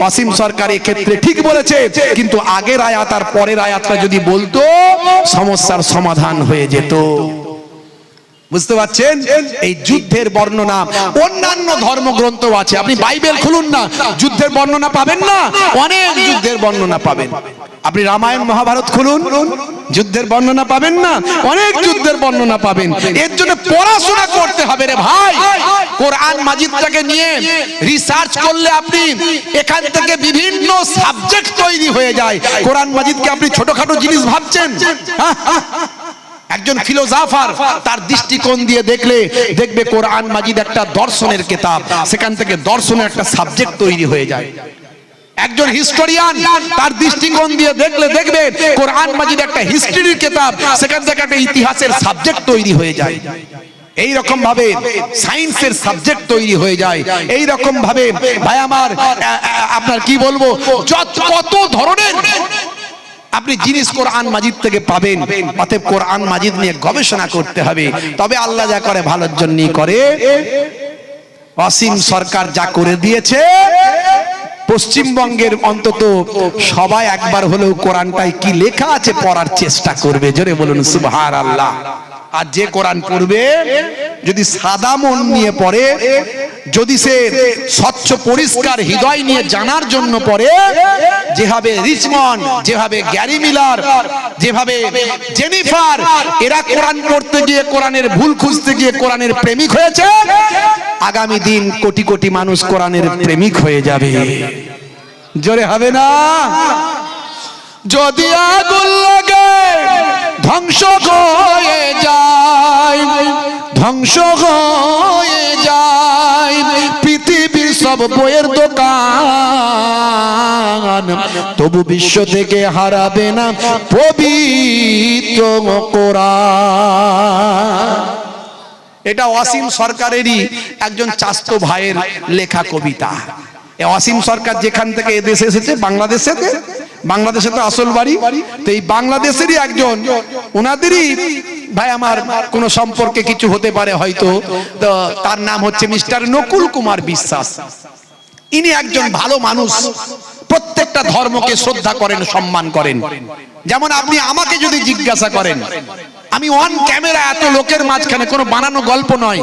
অসীম সরকার এই ক্ষেত্রে ঠিক বলেছে, কিন্তু আগের আয়াত আর পরের আয়াতটা যদি বলতো, সমস্যার সমাধান হয়ে যেত। বুঝতে পারছেন? এই যুদ্ধের বর্ণনা অন্যান্য ধর্মগ্রন্থ আছে। আপনি বাইবেল খুলুন না, যুদ্ধের বর্ণনা পাবেন না? অনেক যুদ্ধের বর্ণনা পাবেন। আপনি রামায়ণ মহাভারত খুলুন, যুদ্ধের বর্ণনা পাবেন না? অনেক যুদ্ধের বর্ণনা পাবেন। এর জন্য পড়াশোনা করতে হবে রে ভাই। কোরআন মাজিদটাকে নিয়ে রিসার্চ করলে আপনি এখান থেকে বিভিন্ন সাবজেক্ট তৈরি হয়ে যায়। কোরআন মাজিদকে আপনি ছোটখাটো জিনিস ভাবছেন? একজন ফিলোসফার তার দৃষ্টিকোণ দিয়ে দেখবে কোরআন মাজিদ একটা দর্শনের কিতাব, সেখান থেকে দর্শনের একটা সাবজেক্ট তৈরি হয়ে যায়। একজন হিস্টোরিয়ান তার দৃষ্টিকোণ দিয়ে দেখবে কোরআন মাজিদ একটা হিস্ট্রির কিতাব, সেখান থেকে একটা ইতিহাসের সাবজেক্ট তৈরি হয়ে যায়। এই রকম ভাবে সায়েন্সের সাবজেক্ট তৈরি হয়ে যায়। এই রকম ভাবে ভাই আমার আপনার কি বলবো, কত ধরনের আপনি জিনিস কোরআন মাজিদ থেকে পাবেন। অতএব কোরআন মাজিদ নিয়ে গবেষণা করতে হবে। তবে আল্লাহ যা করে ভালোর জন্যই করে। অসীম সরকার যা করে দিয়েছে, পশ্চিমবঙ্গের অন্তত সবাই একবার হলেও কোরআনটায় কি লেখা আছে পড়ার চেষ্টা করবে। জোরে বলুন সুবহানাল্লাহ। আর যে কোরআন পড়বে, যদি সাদা মন নিয়ে পড়ে, যদি সে স্বচ্ছ পরিষ্কার হৃদয় নিয়ে জানার জন্য পড়ে, যেভাবে রিচমন্ড, যেভাবে গ্যারি মিলার, যেভাবে জেনিফার, এরা কোরআন পড়তে গিয়ে, কোরআনের ভুল খুঁজতে গিয়ে কোরআনের প্রেমিক হয়েছে, আগামী দিন কোটি কোটি মানুষ কোরআনের প্রেমিক হয়ে যাবে। জোরে হবে না? যদি আগুন লাগে ধ্বংস হয়ে যায়, ধ্বংস হয়ে যায় পৃথিবীর সব বইয়ের দোকান, তবু বিশ্ব থেকে হারাবে না পবিত্র কোরআন। এটা অসীম সরকারেরই একজন চাস্তো ভাইয়ের লেখা কবিতা। অসীম সরকার যেখান থেকে এদেশে এসেছে, বাংলাদেশে তো আসল বাড়ি, তো এই বাংলাদেশেরই একজন, ওনাদেরই ভাই আমার কোন সম্পর্কে কিছু হতে পারে হয়তো, তো তার নাম হচ্ছে মিস্টার নকুল কুমার বিশ্বাস। ইনি একজন ভালো মানুষ, প্রত্যেকটা ধর্মকে শ্রদ্ধা করেন, সম্মান করেন। যেমন আপনি আমাকে যদি জিজ্ঞাসা করেন, আমি অন ক্যামেরা এত লোকের মাঝখানে, কোনো বানানো গল্প নয়,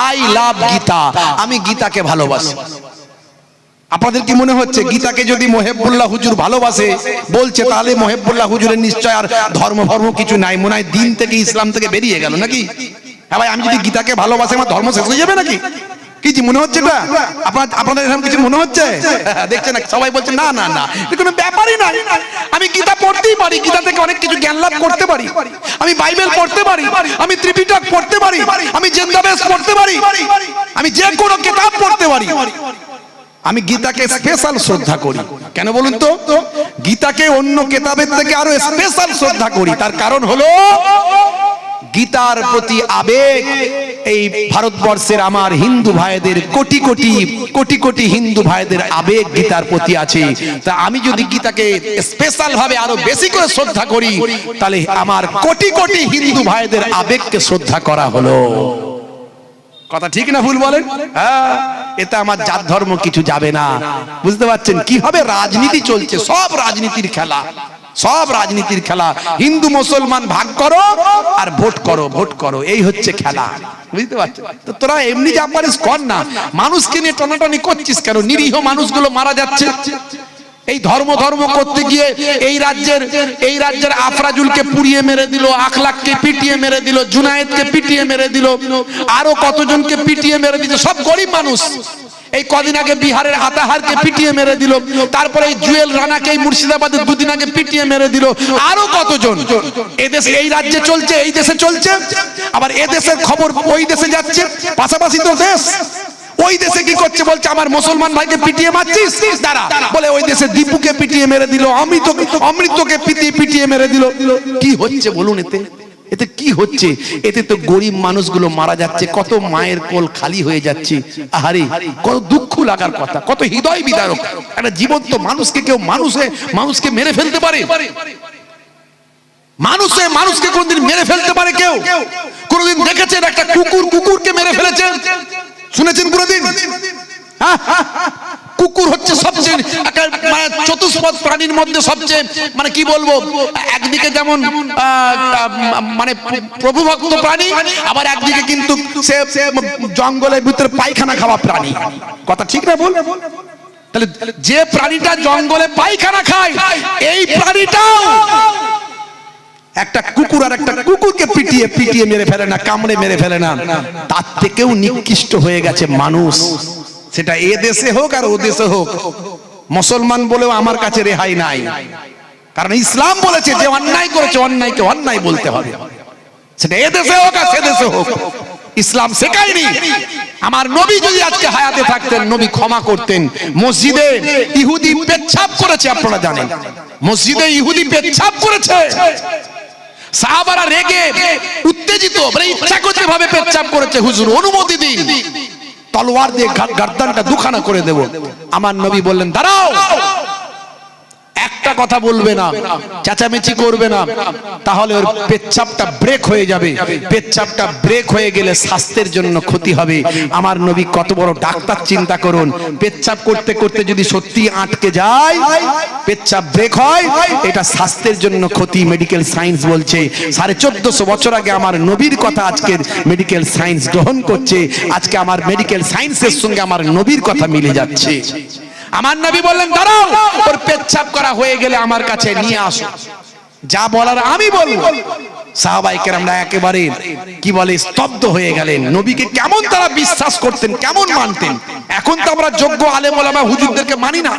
আই লাভ গীতা, আমি গীতাকে ভালোবাসি। আপনাদের কি মনে হচ্ছে গীতাকে যদি মহেবুল্লাহ হুজুর ভালোবাসে বলছে, তাহলে মহেবুল্লাহ হুজুরের নিশ্চয় আর ধর্ম কিছু নাই, মনে হয় দিন থেকে, ইসলাম থেকে বেরিয়ে গেল নাকি? হ্যাঁ ভাই, আমি যদি গীতাকে ভালোবাসি, আমার ধর্ম শেষ হয়ে যাবে নাকি? কি মনে হচ্ছে এটা? আপনাদের এরকম কিছু মনে হচ্ছে? দেখছেন সবাই বলছে না না না, কোনো ব্যাপারই না। আমি গীতা পড়তেই পারি, গীতা থেকে অনেক কিছু জ্ঞান লাভ করতে পারি, আমি বাইবেল পড়তে পারি, আমি ত্রিপিটক পড়তে পারি, আমি জিন্দাবেশ পড়তে পারি, আমি যে কোনো কিতাব পড়তে পারি। আমি গীতাকে স্পেশাল শ্রদ্ধা করি। কেন বলুন তো? গীতাকে অন্য কিতাবের থেকে আরো স্পেশাল শ্রদ্ধা করি। তার কারণ হলো গীতার প্রতি আবেগ এই ভারতবর্ষের আমার হিন্দু ভাইদের, কোটি কোটি হিন্দু ভাইদের আবেগ গীতার প্রতি আছে। তা আমি যদি গীতাকে স্পেশাল ভাবে আরো বেশি করে শ্রদ্ধা করি, তাহলে আমার কোটি কোটি হিন্দু ভাইদের আবেগকে শ্রদ্ধা করা হলো। কথা ঠিক না ভুল বলেন? হ্যাঁ, এতে আমার জাত ধর্ম কিছু যাবে না। বুঝতে পারছেন কিভাবে রাজনীতি চলছে? সব রাজনীতির খেলা, সব রাজনীতির খেলা। হিন্দু মুসলমান ভাগ করো আর ভোট করো, ভোট করো, এই হচ্ছে খেলা। বুঝতে পারছেন? তো তোরা এমনি যা পারিস কর না, মানুষকে নিয়ে টানাটানি করছিস কেন? নিরীহ মানুষগুলো মারা যাচ্ছে। এই ধর্ম ধর্ম করতে গিয়ে এই রাজ্যের আফরাজুলকে পুড়িয়ে মেরে দিল, আখলাককে পিটিয়ে মেরে দিল, জুনায়েদকে পিটিয়ে মেরে দিল, আরো কতজনকে পিটিয়ে মেরে দিল, সব গরিব মানুষ। এই কদিন আগে বিহারের আতাহারকে পিটিয়ে মেরে দিল, তারপরে এই জুয়েল রানাকে এই মুর্শিদাবাদের দুদিন আগে পিটিয়ে মেরে দিল, আরো কতজন। এদেশে এই রাজ্যে চলছে, এই দেশে চলছে, আবার এদেশের খবর ওই দেশে যাচ্ছে, পাশাপাশি তো দেশ। ওই দেশে কি করছে? বলছে আমার মুসলমান ভাইকে পিটিয়ে মারছিস, দাঁড়া। বলে ওই দেশে দীপুকে পিটিয়ে মেরে দিল, অমৃতকে পিটিয়ে মেরে দিল। কি হচ্ছে বলুন এতে? এতে কি হচ্ছে? এতে তো গরিব মানুষগুলো মারা যাচ্ছে, কত মায়ের কোল খালি হয়ে যাচ্ছে। আহারে, কত দুঃখ লাগার কথা, কত হৃদয় বিদারক। একটা জীবন্ত মানুষকে কেউ মানুষকে মেরে ফেলতে পারে? মানুষকে কোনদিন মেরে ফেলতে পারে কেউ? কোনদিন দেখেছেন একটা কুকুরকে মেরে ফেলেছে? শুনেছেন কোনদিন? কুকুর হচ্ছে সবচেয়ে চতুষ্পদ প্রাণীর মধ্যে সবচেয়ে মানে কি বলবো, একদিকে যেমন মানে প্রভুভক্ত প্রাণী, আবার একদিকে কিন্তু সে জঙ্গলের ভিতরে পায়খানা খাওয়া প্রাণী। কথা ঠিক না বল? তাহলে যে প্রাণীটা জঙ্গলে পায়খানা খায়, এই প্রাণীটাও একটা কুকুর আর একটা কুকুরকে পিটিয়ে মেরে ফেলে না, কামড়ে মেরে ফেলে না, তার থেকেও নিকৃষ্ট হয়ে গেছে মানুষ। সেটা এ দেশে হোক আর ও দেশে হোক, মুসলমান বলেও আমার কাছে রেহাই নাই। কারণ ইসলাম বলেছে যে অন্যায় করেছে অন্যায়কে অন্যায় বলতে হবে, সেটা এ দেশে হোক আর সে দেশে হোক। ইসলাম শেখায়নি। আমার নবী যদি আজকে হায়াতে থাকতেন, নবী ক্ষমা করতেন। মসজিদে ইহুদি পেচ্ছাপ করেছে, আপনারা জানেন, মসজিদে ইহুদি পেচ্ছাপ করেছে। সাহাবারা রেগে উত্তেজিত, মানে ইচ্ছাকৃত ভাবে পেচ্ছাপ করেছে। হুজুর অনুমতি দিন, তলোয়ার দিয়ে গর্দানটা দুখানা করে দেব। আমার নবী বললেন দাঁড়াও, একটা কথা বলবে না, চেঁচামেচি করবে না, তাহলে ওর পেচ্ছাপটা ব্রেক হয়ে যাবে। পেচ্ছাপটা ব্রেক হয়ে গেলে স্বাস্থ্যের জন্য ক্ষতি হবে। আমার নবী কত বড় ডাক্তার, চিন্তা করুন। পেচ্ছাপ করতে করতে যদি সত্যি আটকে যায়, পেচ্ছাপ ব্রেক হয়, এটা স্বাস্থ্যের জন্য ক্ষতি। মেডিকেল সায়েন্স বলছে 1450 বছর আগে আমার নবীর কথা আজকের মেডিকেল সায়েন্স গ্রহণ করছে। আজকে আমার মেডিকেল সায়েন্সের সঙ্গে আমার নবীর কথা মিলে যাচ্ছে। আমার নবী বললেন দাঁড়াও, ওর পেচ্ছাপ করা হয়ে গেলে আমার কাছে নিয়ে আসো, যা বলার আমি বলবো। সাহাবায়ে কেরামরা একেবারে কি বলে স্তব্ধ হয়ে গেলেন। নবীকে কেমন তারা বিশ্বাস করতেন, কেমন মানতেন। এখন তো আমরা যোগ্য আলেম ওলামা হুজুরদেরকে মানি না।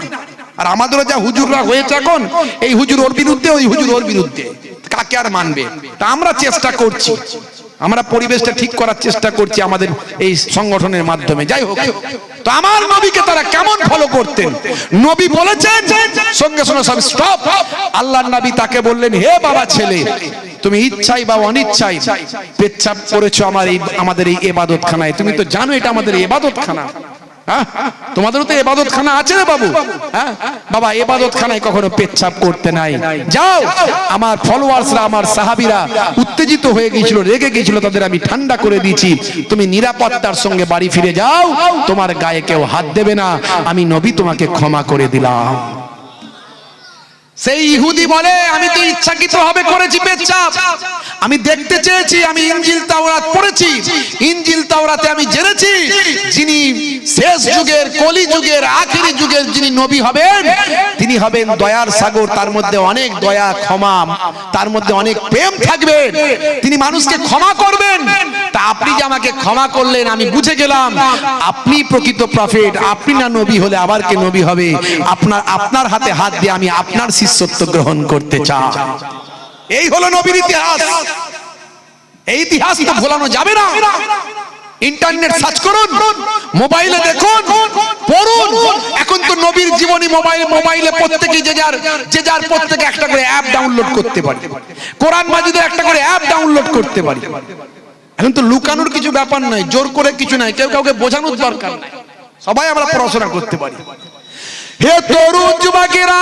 আর আমাদেরও যা হুজুররা হয়েছে এখন, এই হুজুর ওর বিরুদ্ধে, ওই হুজুর ওর বিরুদ্ধে, কাকে আর মানবে? তা আমরা চেষ্টা করছি, আমরা পরিবেশটা ঠিক করার চেষ্টা করছি আমাদের এই সংগঠনের মাধ্যমে। যাই হোক, তো আমার নবীকে তারা কেমন ফলো করতেন? নবী বলেছেন, সঙ্গে সঙ্গে সব স্টপ। আল্লাহর নবী তাকে বললেন, হে বাবা ছেলে, তুমি ইচ্ছাই বা অনিচ্ছাই পেচ্ছাপ করেছো আমাদের এই ইবাদতখানায়। তুমি তো জানো এটা আমাদের ইবাদতখানা। তোমাদেরও তো ইবাদতখানা আছে রে বাবু। বাবা, ইবাদতখানায় কখনো পেচ্ছাপ করতে নাই। যাও। আমার ফলোয়ার্সরা, আমার সাহাবীরা উত্তেজিত হয়ে গিয়েছিল, রেগে গিয়েছিল, তাদের আমি ঠান্ডা করে দিয়েছি। তুমি নিরাপত্তার সঙ্গে বাড়ি ফিরে যাও, তোমার গায়ে কেউ হাত দেবে না, আমি নবী তোমাকে ক্ষমা করে দিলাম। সেই ইহুদি বলে, আমি তো ইচ্ছাকৃতভাবে করেছি পেচ্ছাপ, আমি দেখতে চেয়েছি, আমি ইনজিল তাওরাত পড়েছি, ইনজিল তাওরাতে আমি জেনেছি যিনি শেষ যুগের, কলি যুগের, আখেরি যুগের যিনি নবী হবেন, তিনি হবেন দয়ার সাগর। তার মধ্যে অনেক দয়া, ক্ষমা, তার মধ্যে অনেক প্রেম থাকবে, তিনি মানুষকে ক্ষমা করবেন। তা আপনি যে আমাকে ক্ষমা করলেন, আমি বুঝে গেলাম আপনি প্রকৃত প্রফেট। আপনি না নবী হলে আবার কে নবী হবে? আপনার হাতে হাত দিয়ে আমি আপনার শিষ্যত্ব গ্রহণ করতে চাই। এই হলো নবীর ইতিহাস। এই ইতিহাস তো ভোলানো যাবে না। ইন্টারনেট সার্চ করুন, মোবাইলে দেখুন, পড়ুন। এখন তো নবীর জীবনী মোবাইলে প্রত্যেকেই যে যার প্রত্যেকে একটা করে অ্যাপ ডাউনলোড করতে পারে। কোরআন মাজিদের একটা করে অ্যাপ ডাউনলোড করতে পারে। এখন তো লুকানোর কিছু ব্যাপার নাই, জোর করে কিছু নাই, কেউ কাউকে বোঝানোর দরকার নাই, সবাই আমরা পড়াশোনা করতে পারি। হে তরুণ যুবকেরা,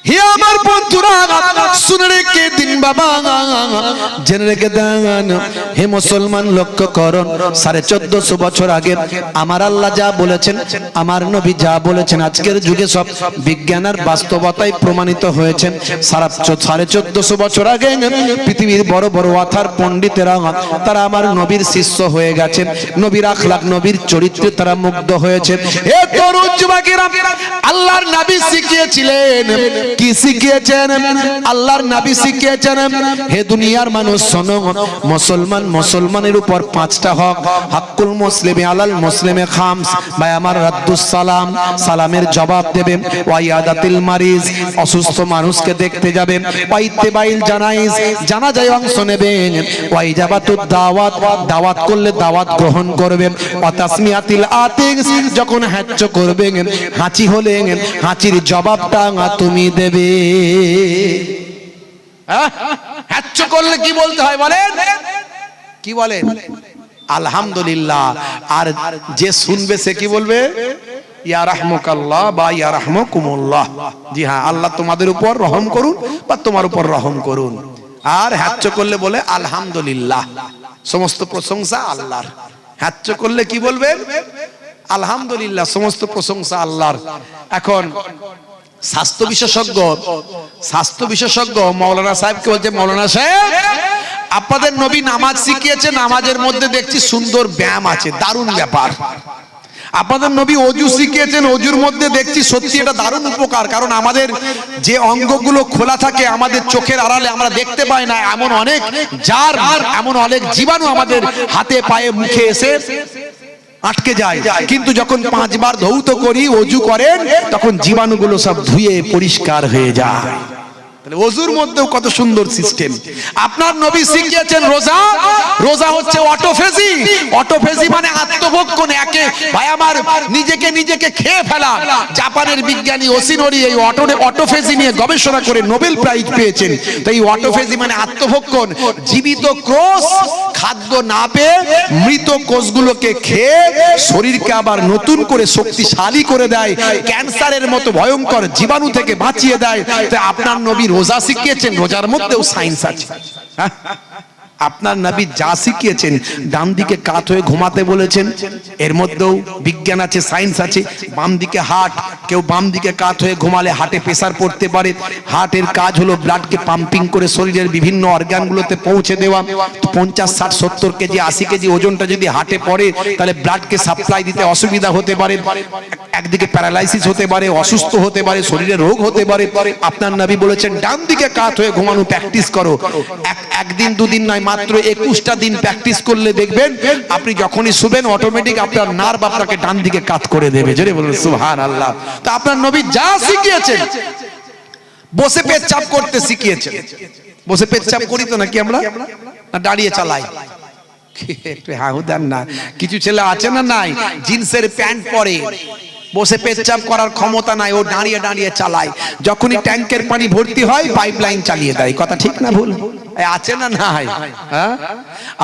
হে আমার বন্ধু বন্ধুরা শুনে রেখে দিন বাবা, জেনে রেখে দেন হে মুসলমান, লক্ষ্য করুন 1450 বছর আগে আমার আল্লাহ যা বলেছেন, আমার নবী যা বলেছেন, আজকের যুগে সব বিজ্ঞান আর বাস্তবতায় প্রমাণিত হয়েছে। 1450 বছর আগে পৃথিবীর বড় বড় ওয়াথার পণ্ডিতেরা তারা আমার নবীর শিষ্য হয়ে গেছেন, নবীর আখলাক নবীর চরিত্রে তারা মুগ্ধ হয়েছে। এ তরুণ যুবকেরা, আল্লাহর নবী শিখিয়েছিলেন, কি শিখিয়েছেন? আল্লাহর নবী শিখিয়েছেন, হে দুনিয়ার মানুষ শোনো, মুসলমানের উপর 5টা হক। হাক্কুল মুসলিমি আলাল মুসলিমে খামস, ভাই আমার রাদ্দুস সালাম, সালামের জবাব দেবেন, ওয়াইয়াদাতিল মারিজ, অসুস্থ মানুষকে দেখতে যাবেন, ওয়াইত্তিবাইল জানাইজ, জানাজায় অংশ নেবেন, ওয়াইজাবাতুদ দাওয়াত, দাওয়াত করলে দাওয়াত গ্রহণ করবেন, ওয়া তাসমিয়াতিল আতিক, যখন হাঁচ করবেন, হাঁচি হলে হাঁচির জবাবটা তুমি দেবে। হাঁচ করলে কি বলতে হয় বলেন? কি বলেন? আলহামদুলিল্লাহ। আর যে শুনবে সে কি বলবে? ইয়া রাহমুকাল্লাহ বা ইয়া রাহমাকুমুল্লাহ। জি হ্যাঁ, আল্লাহ তোমাদের উপর রহম করুন বা তোমার উপর রহম করুন। আর হাঁচ করলে বলে আলহামদুলিল্লাহ, সমস্ত প্রশংসা আল্লাহর। হাঁচ করলে কি বলবেন? আলহামদুলিল্লাহ, সমস্ত প্রশংসা আল্লাহর। এখন স্বাস্থ্য বিশেষজ্ঞ মাওলানা সাহেবকে বলছে, মাওলানা সাহেব আপনাদের নবী নামাজ শিখিয়েছে, নামাজের মধ্যে দেখছি সুন্দর ব্যায়াম আছে, দারুণ ব্যাপার। আপনাদের নবী ওযু শিখিয়েছেন, ওযুর মধ্যে দেখছি সত্যি এটা দারুণ উপকার। কারণ আমাদের যে অঙ্গগুলো খোলা থাকে আমাদের চোখের আড়ালে আমরা দেখতে পাই না, এমন অনেক জার, এমন অনেক জীবাণু আমাদের হাতে পায়ে মুখে এসে আটকে যায়। কিন্তু যখন 5 বার ধৌত করি, ওযু করেন, তখন জীবাণুগুলো সব ধুয়ে পরিষ্কার হয়ে যায়। তাহলে ওযুর মধ্যেও কত সুন্দর সিস্টেম। আপনার নবী শিখিয়েছেন রোজা, রোজা হচ্ছে অটোফেজি। অটোফেজি মানে আত্মভক্ষণ, একে ভাই আমার নিজেকে খেয়ে ফেলা। জাপানের বিজ্ঞানী ওসিনোরি এই অটোফেজি নিয়ে গবেষণা করে নোবেল প্রাইজ পেয়েছেন। তো এই অটোফেজি মানে আত্মভক্ষণ। জীবিত কোষ খাদ্য না পেয়ে মৃত কোষগুলোকে খেয়ে শরীরকে আবার নতুন করে শক্তিশালী করে দেয়, ক্যান্সারের মতো ভয়ঙ্কর জীবাণু থেকে বাঁচিয়ে দেয়। তো আপনার নবী রোজা শিখিয়েছেন, রোজার মধ্যেও সায়েন্স আছে। আপনার নবী যা শিখিয়েছেন, ডান দিকে কাত হয়ে ঘুমাতে বলেছেন, এর মধ্যেও বিজ্ঞান আছে, সায়েন্স আছে। বাম দিকে হার্ট, কেউ বাম দিকে কাত হয়ে ঘুমালে হার্টে প্রেসার পড়তে পারে। হার্টের কাজ হলো ব্লাডকে পাম্পিং করে শরীরের বিভিন্ন অর্গানগুলোতে পৌঁছে দেওয়া। 50, 60, 70 কেজি 80 কেজি ওজনটা যদি হার্টে পড়ে, তাহলে ব্লাডকে সাপ্লাই দিতে অসুবিধা হতে পারে, একদিকে প্যারালাইসিস হতে পারে, অসুস্থ হতে পারে, শরীরে রোগ হতে পারে। আপনার নবী বলেছেন ডান দিকে কাত হয়ে ঘুমানো প্র্যাকটিস করো। একদিন দুদিন নয়, মাত্র 21টা দিন প্র্যাকটিস করলে দেখবেন আপনি যখনই শুবেন অটোমেটিক আপনার নার্ভ আপনাকে ডান দিকে কাত করে দেবে। জোরে বলুন সুবহানাল্লাহ। তো আপনার নবী যা শিখিয়েছেন, বসে পেচ্ছাপ করতে শিখিয়েছেন। বসে পেচ্ছাপ করি তো নাকি আমরা, না দাঁড়িয়ে চালাই? একটু হাহু দেন না। কিছু ছেলে আছে না, নাই, জিন্সের প্যান্ট পরে, বসে পেচ্ছাপ করার ক্ষমতা নাই, ও দাঁড়িয়ে দাঁড়িয়ে চালায়। যখনই ট্যাঙ্কের পানি ভর্তি হয় পাইপলাইন চালিয়ে দেয়। কথা ঠিক না ভুল? আছে না নাই?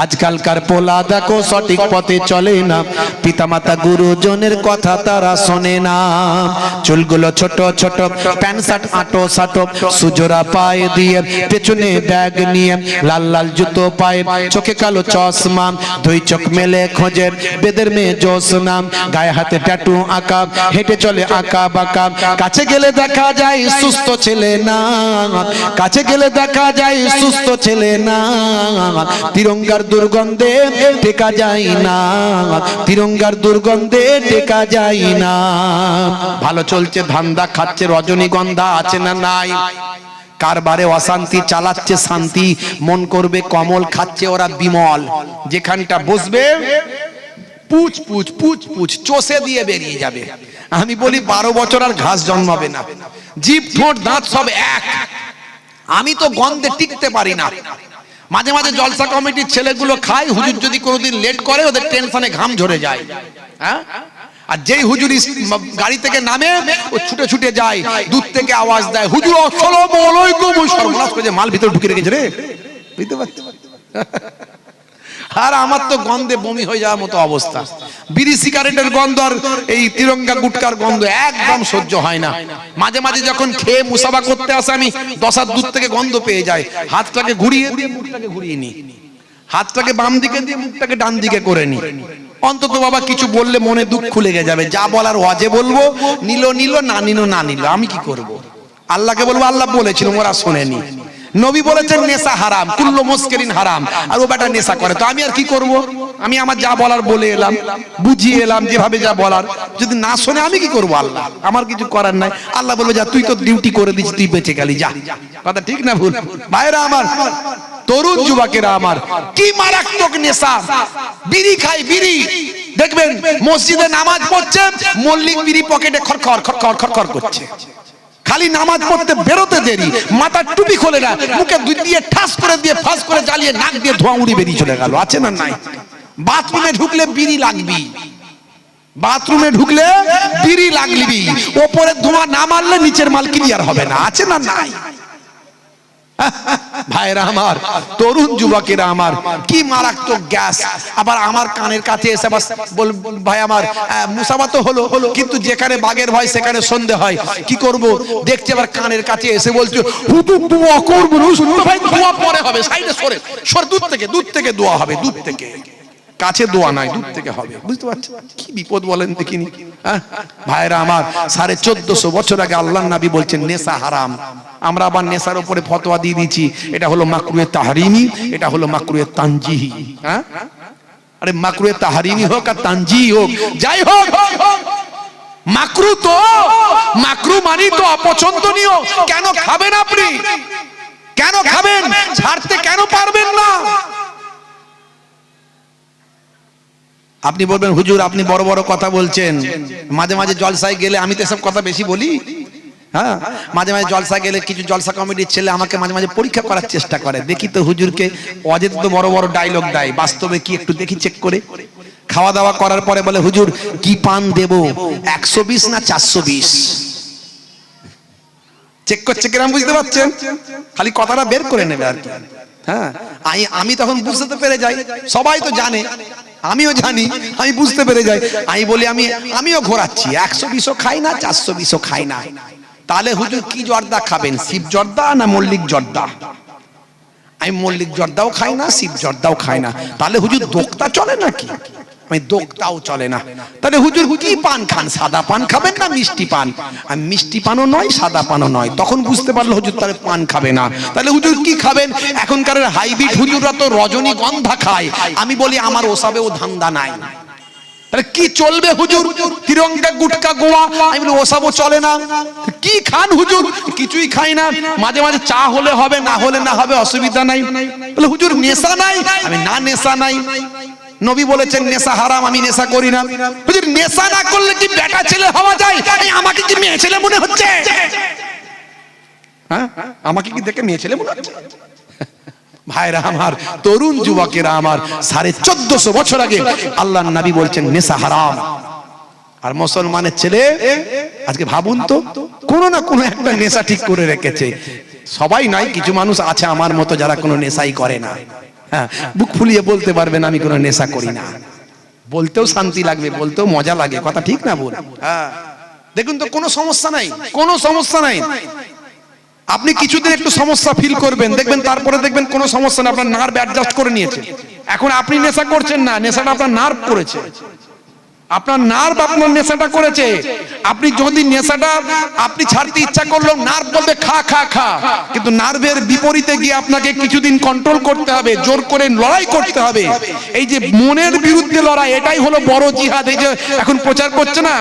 আজকালকার পোলা দেখো সঠিক পথে চলে না, পিতামাতা গুরুজনের কথা তারা শোনে না। চুলগুলো ছোট ছোট, প্যান্ট শার্ট আটো সাটো, সুজোরা পায়ে দিয়ে, পেছনে ব্যাগ নিয়ে, লাল লাল জুতো পায়ে, চোখে কালো চশমা, 2 চোখ মেলে খোঁজে বেদের মেয়ে জোসনা, গায়ে হাতে ট্যাটু আঁকা, হেঁটে চলে আঁকা বাঁকা। কাছে গেলে দেখা যায় সুস্থ ছেলে না, কাছে গেলে দেখা যায় সুস্থ ছেলে না। তিরঙ্গার দুর্গন্ধে টেকা যায় না, তিরঙ্গার দুর্গন্ধে টেকা যায় না। ভালো চলছে ধান্দা, খাচ্ছে রজনীগন্ধা, আছে না নাই? কারবারে অশান্তি, চালাচ্ছে শান্তি, মন করবে কমল, খাচ্ছে ওরা বিমল। যেখানটা বসবে পুচ পুচ পুচ পুচ চষে দিয়ে বেরিয়ে যাবে। আমি বলি 12 বছর আর ঘাস জন্মাবে না, জিভ ঠোঁট দাঁত সব এক। আমি তো গন্ধে টিকতে পারি না। মাঝে মাঝে জলসা কমিটির ছেলেগুলো খায়, হুজুর যদি কোনোদিন লেট করে ওদের টেনশনে ঘাম ঝরে যায়। হ্যাঁ, আর যেই হুজুর গাড়ি থেকে নামে ও ছুটে ছুটে যায়, দূর থেকে আওয়াজ দেয়, হুজুর আসসালামু আলাইকুম। সর্বনাশ করে মাল ভিতরে ঢুকে রেখেছে রে, বুঝতে পারছো? আর আমার তো গন্ধে বমি হয়ে যাওয়ার মতো অবস্থা। বিড়ি সিগারেটের গন্ধ আর এই তিরঙ্গা গুটকার গন্ধ একদম সহ্য হয় না। মাঝে মাঝে যখন খেয়ে মুসাফা করতে আসে আমি 10 হাত দূর থেকে গন্ধ পেয়ে যাই, হাতটাকে ঘুরিয়ে দিয়ে মুখটাকে ঘুরিয়ে নি, হাতটাকে বাম দিকে দিয়ে মুখটাকে ডান দিকে করে নি। অন্তত বাবা কিছু বললে মনে দুঃখ লেগে যাবে, যা বলার ওয়াজে বলবো, নিল নিল, না নিল না নিল, আমি কি করব? আল্লাহকে বলবো আল্লাহ বলেছিলেন, ওরা শোনেনি। নবী বলেছেন নেশা হারাম, কুল্লু মুস্কিরিন হারাম, আর ও বেটা নেশা করে, তো আমি আর কি করব? আমি আমার যা বলার বলে এলাম, বুঝিয়ে এলাম যেভাবে যা বলার, যদি না শোনে আমি কি করব? আল্লাহ, আমার কিছু করার নাই। আল্লাহ বলবে যা, তুই তো ডিউটি করে দিচ্ছিস, তুই বেঁচে গেলি, যা। কথা ঠিক না ভুল? ভাইরা আমার, তরুণ যুবকেরা আমার, কি মারাত্মক নেশা! বিড়ি খাই, বিড়ি দেখবেন মসজিদে নামাজ পড়ছে, মল্লিক বিড়ি পকেটে খরখর খরখর খরখর করছে। খালি নামাজ পড়তে বেরোতে দেরি, মাথার টুপি খোলে না, মুখে দুই দিয়ে ঠাস করে দিয়ে ফাঁস করে জ্বালিয়ে নাক দিয়ে ধোঁয়া উড়ি বেরিয়ে চলে গেল। আছে না নাই? বাথরুমে ঢুকলে বিড়ি লাগবি, বাথরুমে ঢুকলে বিড়ি লাগবি, ওপরে ধোঁয়া না মারলে নিচের মাল ক্লিয়ার হবে না। আছে না নাই? ভাইরা আমার, তরুণ যুবকেরা আমার, কি মারাত্মক গ্যাস! আবার আমার কানের কাছে এসে বল, ভাই আমার মুসাফা তো হলো, কিন্তু যেখানে বাঘের ভয় সেখানে সন্ধে হয়, কি করব? দেখছি আবার কানের কাছে এসে বলছে হুজুর দোয়া করব না। ভাই দোয়া পরে হবে, সাইডে সরে সর, দূর থেকে দোয়া হবে, দূর থেকে, কাছে দোয়া নাই, দূর থেকে হবে। বুঝতে পারছেন কি বিপদ বলেন দেখিনি? ভাইরা আমার, 1450 বছর আগে আল্লাহর নবী বলছেন নেশা হারাম। আমরা আবার নেশার উপরে ফতোয়া দিয়ে দিচ্ছি, এটা হলো মাকরুহে তাহরিমি, এটা হলো মাকরুহে তানজিহি। হ্যাঁ, আরে মাকরুহে তাহরিমি হোক আর তানজিহি হোক, যাই হোক, মাকরু তো মাকরু মানি তো অপছন্দনীয়। কেন খাবেন আপনি? কেন খাবেন? ছাড়তে কেন পারবেন না? আপনি বলবেন হুজুর আপনি বড় বড় কথা বলছেন, মাঝে মাঝে জলসায় গেলে, আমি তো এসব কথা বেশি বলি, হ্যাঁ, মাঝে মাঝে জলসা গেলে কিছু জলসা কমিটির ছেলে আমাকে মাঝে মাঝে পরীক্ষা করার চেষ্টা করে, দেখি তো হুজুরকে, অজেদ তো বড় বড় ডায়লগ দেয়, বাস্তবে কি একটু দেখি চেক করে। খাওয়া দাওয়া করার পরে বলে হুজুর কি পান দেব, 120 না 420? চেক করছে কিরম, বুঝতে পারছেন? খালি কথাটা বের করে নেবে আর কি। হ্যাঁ, আমি তখন বুঝতে তো পেরে যাই, সবাই তো জানে, আমিও জানি, আমি বুঝতে পেরে যাই। আমি বলি আমিও ঘোরাচ্ছি, 120ও খাই না, 420ও খাই না। তাহলে হুজুর কি জর্দা খাবেন, শিব জর্দা না মল্লিক জর্দা? আমি মল্লিক জর্দাও খাই না, শিব জর্দাও খাই না। তাহলে হুজুর দোক্তা চলে নাকি? আমি দোক্তাও চলে না। তাহলে হুজুর কি পান খান, সাদা পান খাবেন না মিষ্টি পান? আমি মিষ্টি পানও নয়, সাদা পানও নয়। তখন বুঝতে পারলো হুজুর তাহলে পান খাবে না। তাহলে হুজুর কি খাবেন? এখনকার হাইব্রিড হুজুররা তো রজনীগন্ধা খায়। আমি বলি আমার ওসবেও ধান্দা নাই। তাহলে কি চলবে হুজুর? তিরঙ্গা গুটকা গোয়া, আমি বলি ওসবও চলে না। কি খান হুজুর? কিছুই খাই না। মাঝে মাঝে চা হলে হবে, না হলে না হবে, অসুবিধা নাই। বলে হুজুর নেশা নাই? আমি না, নেশা নাই। নবী বলেছেন নেশা হারাম, আমি নেশা করি না। হুজুর নেশা না করলে কি বেটা ছেলে হওয়া যায়? আমাকে কি মেয়ে ছেলে মনে হচ্ছে? হ্যাঁ, আমাকে কি দেখে মেয়ে ছেলে মনে হচ্ছে? ভাইরা আমার, তরুণ যুবকেরা আমার, 1450 বছর আগে আল্লাহর নবী বলছেন নেশা হারাম। আর মুসলমানের ছেলে আজকে ভাবুন তো, কোনো না কোনো একটা নেশা ঠিক করে রেখেছে। সবাই নয়, কিছু মানুষ আছে আমার মতো যারা কোনো নেশাই করে না। হ্যাঁ, বুক ফুলিয়ে বলতে পারবেন আমি কোনো নেশা করি না। বলতেও শান্তি লাগবে, বলতেও মজা লাগে, কথা ঠিক না বল? হ্যাঁ, দেখুন তো কোনো সমস্যা নাই, কোনো সমস্যা নাই। আপনি কিছুদিন একটু সমস্যা ফিল করবেন, দেখবেন তারপরে দেখবেন কোনো সমস্যা না, আপনার নার্ভ অ্যাডজাস্ট করে নিয়েছে। এখন আপনি নেশা করছেন না, নেশাটা আপনার নার্ভ করেছে, আপনার নার্ভ আপনার নেশাটা করেছে। আপনি যদি নেশাটা আপনি ছাড়তে ইচ্ছা করলেও নার্ভ বলবে খা খা খা, কিন্তু নার্ভের বিপরীতে গিয়ে আপনাকে কিছুদিন কন্ট্রোল করতে হবে, জোর করে লড়াই করতে হবে। এই যে মনের বিরুদ্ধে লড়াই, এটাই হলো বড় জিহাদ। এই যে এখন প্রচার করছে না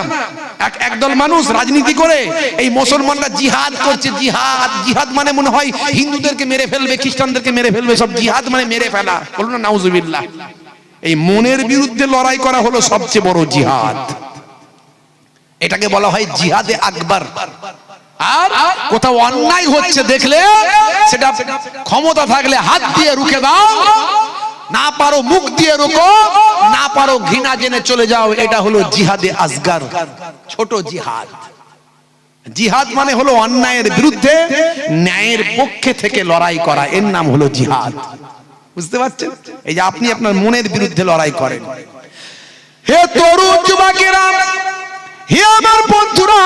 একদল মানুষ রাজনীতি করে, এই মুসলমানরা জিহাদ করছে, জিহাদ। জিহাদ মানে মনে হয় হিন্দুদেরকে মেরে ফেলবে, খ্রিস্টানদেরকে মেরে ফেলবে, সব জিহাদ মানে মেরে ফেলা। বলুন না নাউজুবিল্লাহ। এই মনের বিরুদ্ধে লড়াই করা হলো সবচেয়ে বড় জিহাদ। এটাকে বলা হয় জিহাদে আকবার। আর কোথাও অন্যায় হচ্ছে দেখলে সেটা ক্ষমতা থাকলে হাত দিয়ে রুখে দাও, না পারো মুখ দিয়ে রোকো, না পারো ঘৃণা জেনে চলে যাও। এটা হলো জিহাদে আসগার, ছোট জিহাদ। জিহাদ মানে হলো অন্যায়ের বিরুদ্ধে ন্যায়ের পক্ষে থেকে লড়াই করা, এর নাম হলো জিহাদ। বুঝতে পারছেন? এই যে আপনি আপনার মনের বিরুদ্ধে লড়াই করেন। হে তরুণ যুবকেরা, হে আমার বন্ধুরা,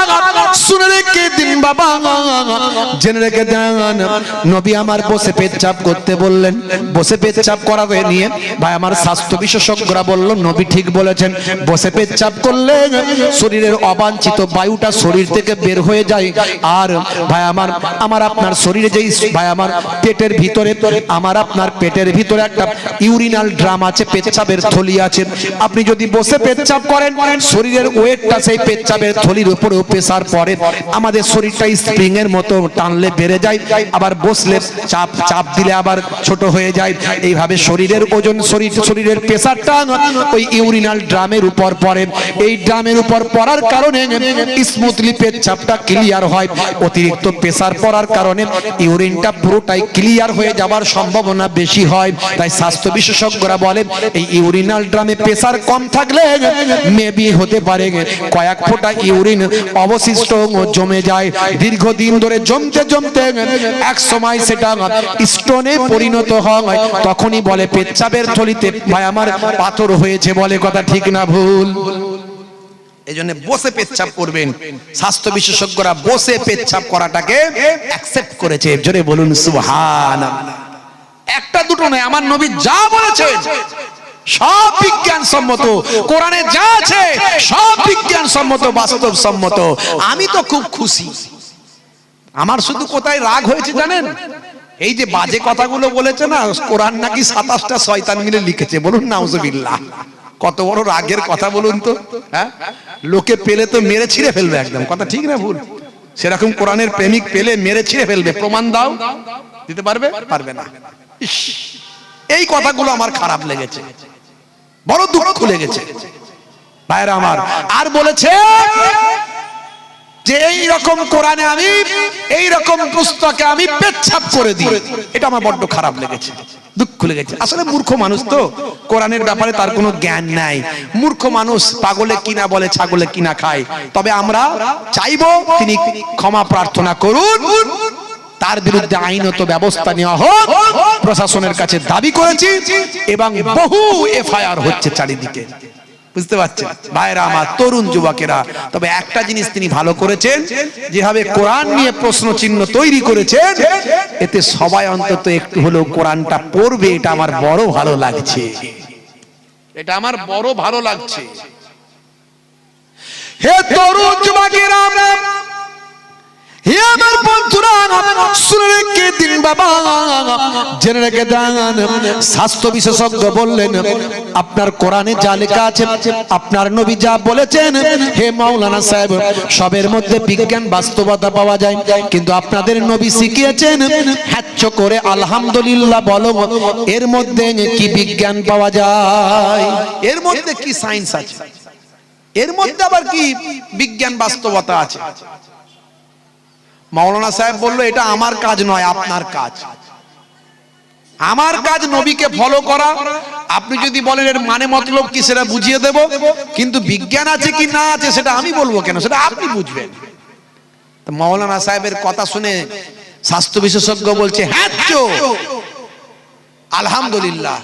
শুনে রেখে দিন বাবা, জেনে রেখে দেন। নবী আমার বসে পেচ্ছাপ করতে বললেন। বসে পেচ্ছাপ করা হয়ে নিয়ে ভাই আমার স্বাস্থ্য বিশেষজ্ঞরা বলল নবী ঠিক বলেছেন, বসে পেচ্ছাপ করলে শরীরের অবাঞ্ছিত বায়ুটা শরীর থেকে বের হয়ে যায়। আর ভাই আমার আপনার শরীরে যেই ভাই আমার পেটের ভিতরে, আমার আপনার পেটের ভিতরে একটা ইউরিনাল ড্রাম আছে, পেচ্ছাপের থলি আছে। আপনি যদি বসে পেচ্ছাপ করেন, শরীরের ওয়েটটা সেই পেচ্ছাপের থলির উপরেও প্রেসার পড়ে, আমাদের শরীরটা স্প্রিং এর মতো টানলে বেড়ে যায়, আবার বসলে চাপ দিলে আবার ছোট হয়ে যায়। এইভাবে শরীরের ওজন, শরীরের প্রেসারটা ওই ইউরিনাল ড্রামের উপর পড়ে। এই ড্রামের উপর পড়ার কারণে স্মুথলি পেচ্ছাপটা ক্লিয়ার হয়। অতিরিক্ত প্রেসার পড়ার কারণে ইউরিনটা পুরোটাই ক্লিয়ার হয়ে যাবার সম্ভাবনা বেশি হয়। তাই স্বাস্থ্য বিশেষজ্ঞরা বলেন এই ইউরিনাল ড্রামে প্রেসার কম থাকলে মেবি হতে পারে কয়েক ফোঁটা ইউরিন অবশিষ্ট জমে যায়। দীর্ঘদিন ধরে জমতে জমতে এক সময় সেটা স্টোনে পরিণত হয়, তখনই বলে পেচ্ছাপের থলিতে ভাই আমার পাথর হয়েছে। বলে কথা ঠিক না ভুল? এই জন্য বসে পেচ্ছাপ করবেন। স্বাস্থ্য বিশেষজ্ঞরা বসে পেচ্ছাপ করাটাকে অ্যাকসেপ্ট করেছে। জোরে বলুন সুবহানাল্লাহ। একটা দুটো নয়, আমার নবী যা বলেছেন সব বিজ্ঞান সম্মত, কোরআনে যা আছে সব বিজ্ঞান সম্মত, বাস্তব সম্মত। আমি তো খুব খুশি। আমার শুধু কোথায় রাগ হয়েছে জানেন? এই যে বাজে কথাগুলো বলেছে না, কোরআন নাকি 27টা শয়তান মিলে লিখেছে। বলুন নাউজুবিল্লাহ। কত বড় রাগের কথা বলুন তো। হ্যাঁ, লোকে পেলে তো মেরে ছিঁড়ে ফেলবে। একদম কথা ঠিক না ভুল? সেরকম কোরআনের প্রেমিক পেলে মেরে ছিঁড়ে ফেলবে। প্রমাণ দাও, দিতে পারবে? পারবে না। এই কথাগুলো আমার খারাপ লেগেছে, বড় দুঃখ লেগেছে ভাইরা আমার। আর বলেছে যে এই রকম কোরআনে আমি, এই রকম পুস্তকে আমি পেচ্ছাপ করে দিই। এটা আমার বড্ড খারাপ লেগেছে, দুঃখ লেগেছে। আসলে মূর্খ মানুষ তো, কোরআনের ব্যাপারে তার কোনো জ্ঞান নাই। মূর্খ মানুষ, পাগলে কিনা বলে ছাগলে কিনা খায়। তবে আমরা চাইবো তিনি ক্ষমা প্রার্থনা করুন, তার বিরুদ্ধে আইনত ব্যবস্থা নেওয়া হোক, প্রশাসনের কাছে দাবি করেছি এবং বহু এফআইআর হচ্ছে চারিদিকে। বুঝতে পারছেন ভাইরা আমার, তরুণ যুবকেরা? তবে একটা জিনিস তিনি ভালো করেছেন, যেভাবে কোরআন নিয়ে প্রশ্ন চিহ্ন তৈরি করেছেন, এতে সবাই অন্তত একটু হলেও কোরআনটা পড়বে। এটা আমার বড় ভালো লাগছে, এটা আমার বড় ভালো লাগছে। হে তরুণ যুবকেরা, হে আমার বন্ধুরা, শুনে রেখে দিন বাবা, জেনে রেখে দেন। স্বাস্থ্য বিশেষজ্ঞ বললেন আপনার কোরআনে যা লেখা আছে, আপনার নবী যা বলেছেন, হে মাওলানা সাহেব, সবের মধ্যে বিজ্ঞান বাস্তবতা পাওয়া যায়, কিন্তু আপনাদের নবী শিখিয়েছেন হ্যাচ্ছ করে আলহামদুলিল্লাহ বলো। এর মধ্যে কি বিজ্ঞান পাওয়া যায়? এর মধ্যে কি সায়েন্স আছে? এর মধ্যে আবার কি বিজ্ঞান বাস্তবতা আছে? মাওলানা সাহেব বলল এটা আমার কাজ নয়, আপনার কাজ। আমার কাজ নবীকে ফলো করা। আপনি যদি বলেন এর মানে মতলব কি, সেটা বুঝিয়ে দেব, কিন্তু বিজ্ঞান আছে কি না আছে সেটা আমি বলবো কেন? সেটা আপনি বুঝবেন। তো মাওলানা সাহেবের কথা শুনে স্বাস্থ্য বিশেষজ্ঞ বলছে হ্যাঁ আলহামদুলিল্লাহ,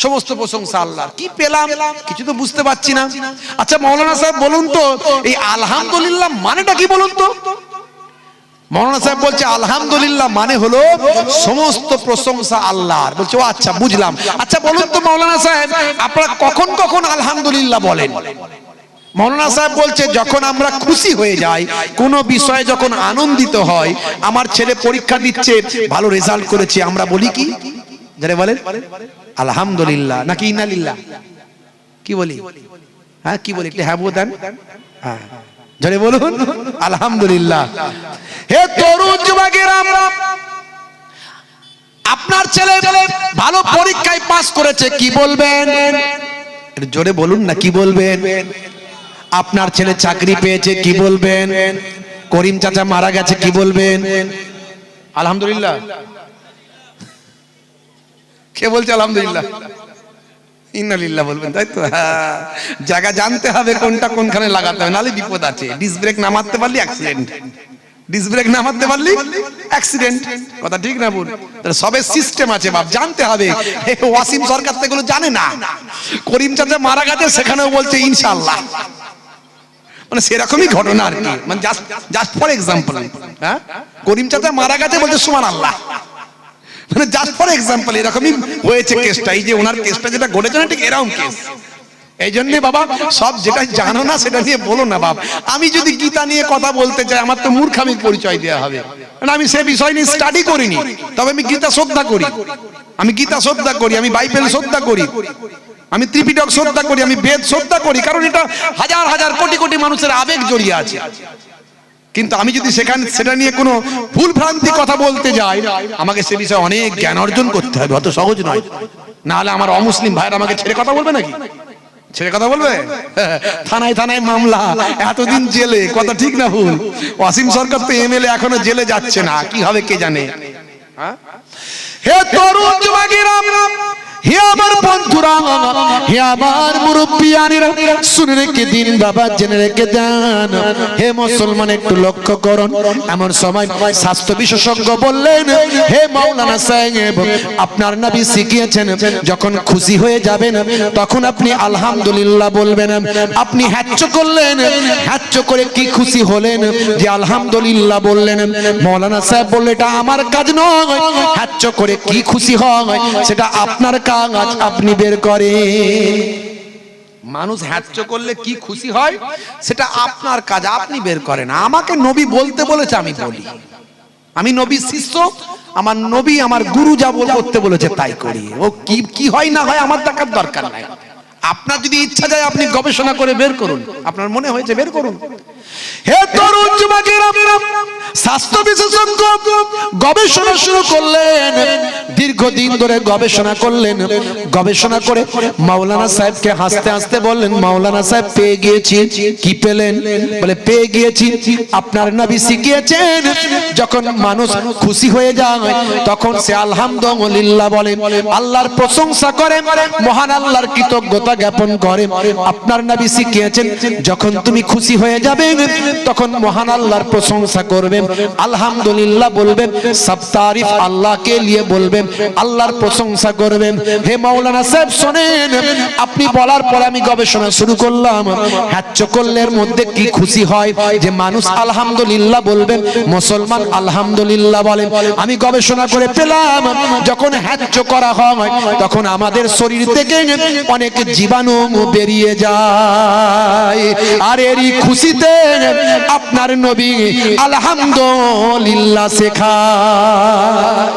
সমস্ত প্রশংসা আল্লাহর। কি পেলাম? কিছু তো বুঝতে পারছি না। আচ্ছা মাওলানা সাহেব বলুন তো, এই আলহামদুলিল্লাহ মানেটা কি বলুন তো? মাওলানা সাহেব বলছে আলহামদুলিল্লাহ মানে হলো সমস্ত প্রশংসা আল্লাহর। বলছে ও আচ্ছা বুঝলাম। আচ্ছা বলুন তো মাওলানা সাহেব, আপনারা কখন কখন আলহামদুলিল্লাহ বলেন? মাওলানা সাহেব বলছে যখন আমরা খুশি হয়ে যাই, কোন বিষয়ে যখন আনন্দিত হয়। আমার ছেলে পরীক্ষা দিচ্ছে, ভালো রেজাল্ট করেছে, আমরা বলি কি? যারা বলেন আলহামদুলিল্লাহ নাকি ইন্নালিল্লাহ? কি বলি? হ্যাঁ কি বলি? হ্যাঁ বলেন, হ্যাঁ জোরে বলুন আলহামদুলিল্লাহ। হে তরুণ যুবকেরা, আপনার ছেলে ভালো পরীক্ষায় পাস করেছে, কি বলবেন? জোরে বলুন না, কি বলবেন? আপনার ছেলে চাকরি পেয়েছে, কি বলবেন? করিম চাচা মারা গেছে, কি বলবেন? আলহামদুলিল্লাহ। কে বলছে আলহামদুলিল্লাহ? ইন্নালিল্লাহ বলবেন, তাই তো? হ্যাঁ, জায়গা জানতে হবে কোনটা কোনখানে লাগাতে হবে, নাহলে বিপদ আছে। ডিস্ক ব্রেক না মারতে পারলি অ্যাক্সিডেন্ট, ডিস্ক ব্রেক না মারতে পারলি অ্যাক্সিডেন্ট। কথা ঠিক না ভুল? তাহলে সবে সিস্টেম আছে বাপ, জানতে হবে। ওয়াসিম সরকার তো এগুলো জানে না। করিম চাচা মারা গেছে, সেখানেও বলছে ইনশাআল্লাহ। মানে সেরকমই ঘটনা আর কি, মানে জাস্ট ফর এক্সাম্পল। হ্যাঁ, করিম চাচা মারা গেছে বলছে সুবহানাল্লাহ, মানে জাস্ট ফর এক্সাম্পল। এরকমই হয়েছে কেসটা, এই যে ওনার কেসটা যেটা ঘটেছে না, ঠিক এরকম কেস। এই জন্য বাবা সব যেটা জানো না সেটা নিয়ে বলো না বাবা। আমি যদি গীতা নিয়ে কথা বলতে চাই, আমার তো মূর্খামির পরিচয় দেওয়া হবে, কারণ আমি সে বিষয় নিয়ে স্টাডি করিনি। তবে আমি গীতা শ্রদ্ধা করি, আমি গীতা শ্রদ্ধা করি, আমি বাইবেল শ্রদ্ধা করি, আমি ত্রিপিটক শ্রদ্ধা করি, আমি বেদ শ্রদ্ধা করি, কারণ এটা হাজার হাজার কোটি কোটি মানুষের আবেগ জড়িয়ে আছে। কিন্তু আমি যদি সেটা নিয়ে কোনো ভুল ভ্রান্তি কথা বলতে যাই, আমাকে সে বিষয়ে অনেক জ্ঞান অর্জন করতে হবে, অত সহজ নয়। না হলে আমার অমুসলিম ভাইরা আমাকে ছেড়ে কথা বলবে নাকি? ছেড়ে কথা বলবে? থানায় থানায় মামলা, এতদিন জেলে, কথা ঠিক না ভুল? ওয়াসিম সরকার তো এমএলএ এখনো জেলে যাচ্ছে না, কি হবে কে জানে। হে তরুণ যুবকেরা, হে আমার বন্ধুরা, হে আমার মুরব্বিয়ানেরা, শুনে রেখে দিন বাবা, জেনে রেখে দেন। হে মুসলমান, একটু লক্ষ্য করুন। এমন সময় স্বাস্থ্য বিশেষজ্ঞ বললেন, হে মাওলানা সাহেব, আপনার নবী শিখিয়েছেন যখন খুশি হয়ে যাবেন তখন আপনি আলহামদুলিল্লাহ বলবেন। আপনি হ্যাচ্চ করলেন, হ্যাচ্চ করে কি খুশি হলেন যে আলহামদুলিল্লাহ বললেন। মাওলানা সাহেব বললেন, এটা আমার কাজ নয়, হ্যাচ্চ করে কি খুশি হয় সেটা আপনার কাজ, আপনি বের করে। মানুষ হ্যাচ্চ করলে কি খুশি হয় সেটা আপনার কাজ, আপনি বের করেন। আমাকে নবী বলতে বলেছে, আমি বলি। আমি নবীর শিষ্য, আমার নবী আমার গুরু যা করতে বলেছে তাই করি। ও কি হয় না হয় আমার দেখার দরকার নাই। আপনার যদি ইচ্ছা যায় আপনি গবেষণা করে বের করুন, আপনার মনে হয়েছে বের করুন। হে তরুণ যুবকেরা, স্বাস্থ্য বিশেষজ্ঞ গবেষণা শুরু করলেন, দীর্ঘদিন ধরে গবেষণা করলেন। গবেষণা করে মাওলানা সাহেবকে হাসতে হাসতে বললেন, মাওলানা সাহেব পেয়ে গিয়েছি। কি পেলেন? বলে পেয়ে গিয়েছি আপনার নবী শিখিয়েছেন যখন মানুষ খুশি হয়ে যায় তখন সে আলহামদুলিল্লাহ বলে, আল্লাহর প্রশংসা করে, মহান আল্লাহর কৃতজ্ঞতা জ্ঞাপন করে। আপনার নবী শিখিয়েছেন যখন তুমি খুশি হয়ে যাবে তখন মহান আল্লাহর প্রশংসা করবে, আলহামদুলিল্লাহ বলবেন, সব তারিফ আল্লাহ কে লিয়ে বলবেন, আল্লাহর প্রশংসা করবেন। হে মাওলানা সাহেব শোনেন, আপনি বলার পর আমি গবেষণা শুরু করলাম। হ্যাচ্চ করলের মধ্যে কি খুশি হয় যে মানুষ আলহামদুলিল্লাহ বলবেন, মুসলমান আলহামদুলিল্লাহ বলেন। আমি গবেষণা করে পেলাম যখন হ্যাচ্চ করা হয় তখন আমাদের শরীর থেকে অনেক জীবাণু বেরিয়ে যায়, আর এরই খুশিতে আপনার নবী আলহামদুলিল্লাহ শেখায়।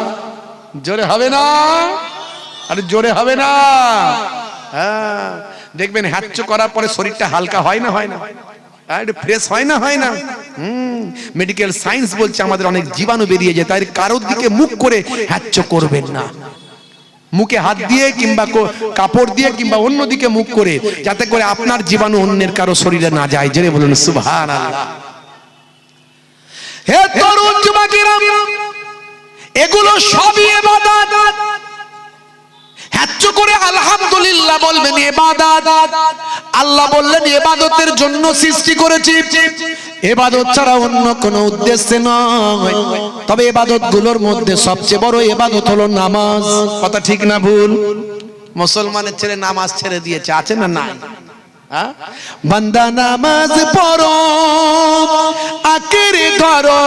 জোরে হবে না? আরে জোরে হবে না? হ্যাঁ, দেখবেন হ্যাচ্চ করার পরে শরীরটা হালকা হয় না, হয় না? একটু ফ্রেশ হয় না, হয় না? মেডিকেল সায়েন্স বলছে আমাদের অনেক জীবাণু বেরিয়ে যায়, তাই কারোর দিকে মুখ করে হ্যাচ্চ করবেন না। মুখে হাত দিয়ে কিংবা কাপড় দিয়ে কিংবা অন্যদিকে মুখ করে, যাতে করে আপনার জীবাণু অন্যের কারো শরীরে না যায়। জেনে বলুন সুবহানাল্লাহ। হে তরুণ যুবকেরা, এগুলো সবই ইবাদত। হ্যাচ্চ করে আলহামদুলিল্লাহ বলবেন ইবাদত। আল্লাহ বললেন ইবাদতের জন্য সৃষ্টি করেছি, ইবাদত ছাড়া অন্য কোনো উদ্দেশ্য নয়। তবে ইবাদত গুলোর মধ্যে সবচেয়ে বড় ইবাদত হলো নামাজ। কথা ঠিক না ভুল? মুসলমানের ছেলে নামাজ ছেড়ে দিয়েছে, আছে না নাই? বান্দা নামাজ পড়ো আকেরে ধরো,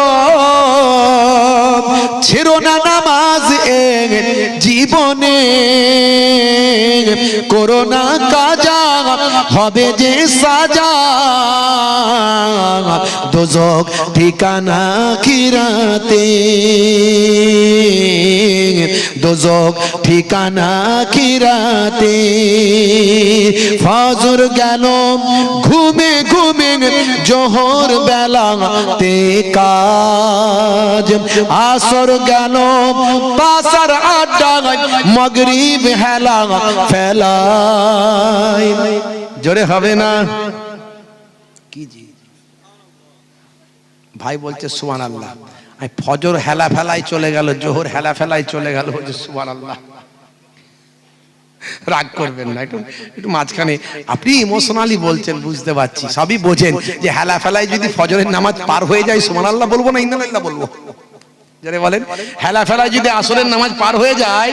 ছেড়ো না নামাজ জীবনে, করো না কাজা হবে যে সাজা, দোজখ ঠিকানা আখিরাতে, দোজখ ঠিকানা আখিরাতে। ফজর গেল ঘুমে ঘুমে জোহর বেলাতে কাজ, আসর গেল পাশার আড্ডায় মাগরিব হেলা ফেলায়। জোরে হবে না? কি জি ভাই বলছে সুবহানাল্লাহ। ফজর হেলা ফেলায় চলে গেল, জোহর হেলা ফেলায় চলে গেল, বলছে সুবহানাল্লাহ। রাগ করবেন না, একটু মাঝখানে আপনি ইমোশনালি বলছেন, বুঝতে পারছি, সবই বোঝেন যে হেলা ফেলায় যদি ফজরের নামাজ পার হয়ে যায় সুবহানাল্লাহ বলবো না ইন্নালিল্লাহ বলবো? যারা বলেন হেলা ফেলায় যদি আসরের নামাজ পার হয়ে যায়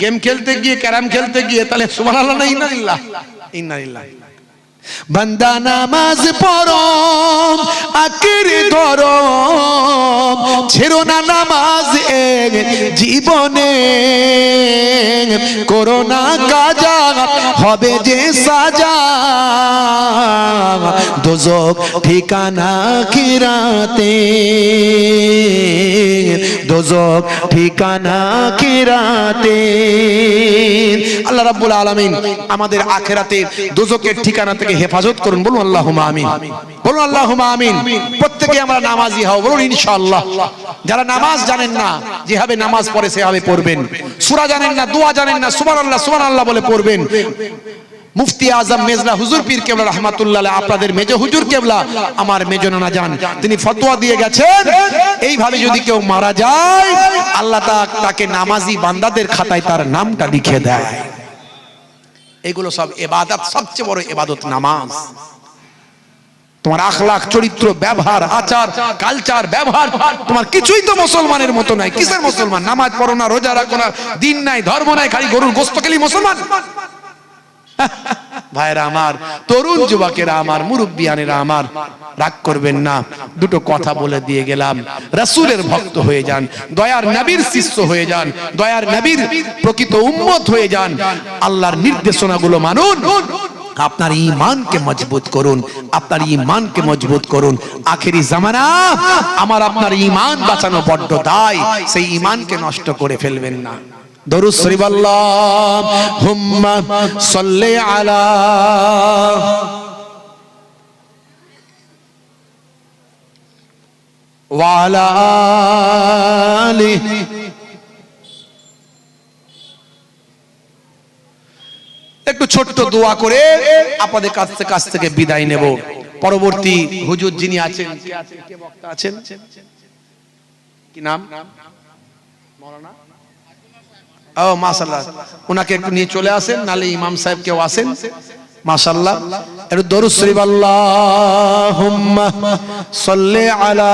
গেম খেলতে গিয়ে, ক্যারাম খেলতে গিয়ে, তাহলে সুবহানাল্লাহ না ইন্নালিল্লাহ? ইন্নালিল্লাহ। বান্দা নামাজ পড়ো, আঁকড়ে ধরো, ছেড়ো না নামাজ এক জীবনে, করোনা কাজা হবে যে সাজা, দোজখ ঠিকানা আখিরাতে, দোজখ ঠিকানা আখিরাতে। আল্লাহ রাব্বুল আলামিন আমাদের আখিরাতে দোজখের ঠিকানা থেকে হেফাজত করুন। বলুন আল্লাহুম্মা আমিন, বলুন আল্লাহুম্মা আমিন। প্রত্যেকে আমরা নামাজি হব, বলুন ইনশাআল্লাহ। যারা নামাজ জানেন না, যেভাবে নামাজ পড়ে সেভাবে পড়বেন। সূরা জানেন না, দোয়া জানেন না, সুবহানাল্লাহ সুবহানাল্লাহ বলে পড়বেন। মুফতি আজম মেজলা হুজুর পীর কেবলা রাহমাতুল্লাহ আলাইহি, আপনাদের মেজ হুজুর কেবলা, আমার মেজ নানা জান, তিনি ফতোয়া দিয়ে গেছেন, এইভাবে যদি কেউ মারা যায় আল্লাহ তাকে নামাজি বান্দাদের খাতায় তার নামটা লিখে দেয়। এগুলো সব ইবাদত, সবচেয়ে বড় ইবাদত নামাজ। তোমার আখলাক, চরিত্র, ব্যবহার, আচার, কালচার, ব্যবহার, তোমার কিছুই তো মুসলমানের মতো নাই। কিসের মুসলমান? নামাজ পড়ো না, রোজা রাখো না, দিন নাই, ধর্ম নাই, খালি গরুর গোশত খেলি মুসলমান। ভাইরা আমার, তরুণ যুবকেরা আমার, মুরব্বিয়ানেরা আমার, রাগ করবেন না, দুটো কথা বলে দিয়ে গেলাম। রাসূলের ভক্ত হয়ে যান, দয়ার নবীর শিষ্য হয়ে যান, দয়ার নবীর প্রকৃত উম্মত হয়ে যান, আল্লাহর নির্দেশনাগুলো মানুন, আপনার ঈমানকে মজবুত করুন, আপনার ঈমানকে মজবুত করুন। আখেরি জামানা আমার আপনার ঈমান বাঁচানো বড্ড দায়, সেই ঈমানকে নষ্ট করে ফেলবেন না। দরুদ শরীফ আল্লাহুম্মা সাল্লি আলা ওয়া আলা আলিহি। একটু ছোট্ট দোয়া করে আপনাদের কাছ থেকে বিদায় নেব। পরবর্তী হুজুর যিনি আছেন, কে বক্তা আছেন, কি নাম? মাওলানা, ও মাশাআল্লাহ, উনাকে একটু নিয়ে চলে আসেন, নালে ইমাম সাহেব কেউ আসেন। মাশাআল্লাহ, একটু দরুদ শরীফ আল্লাহুম্মা সাল্লি আলা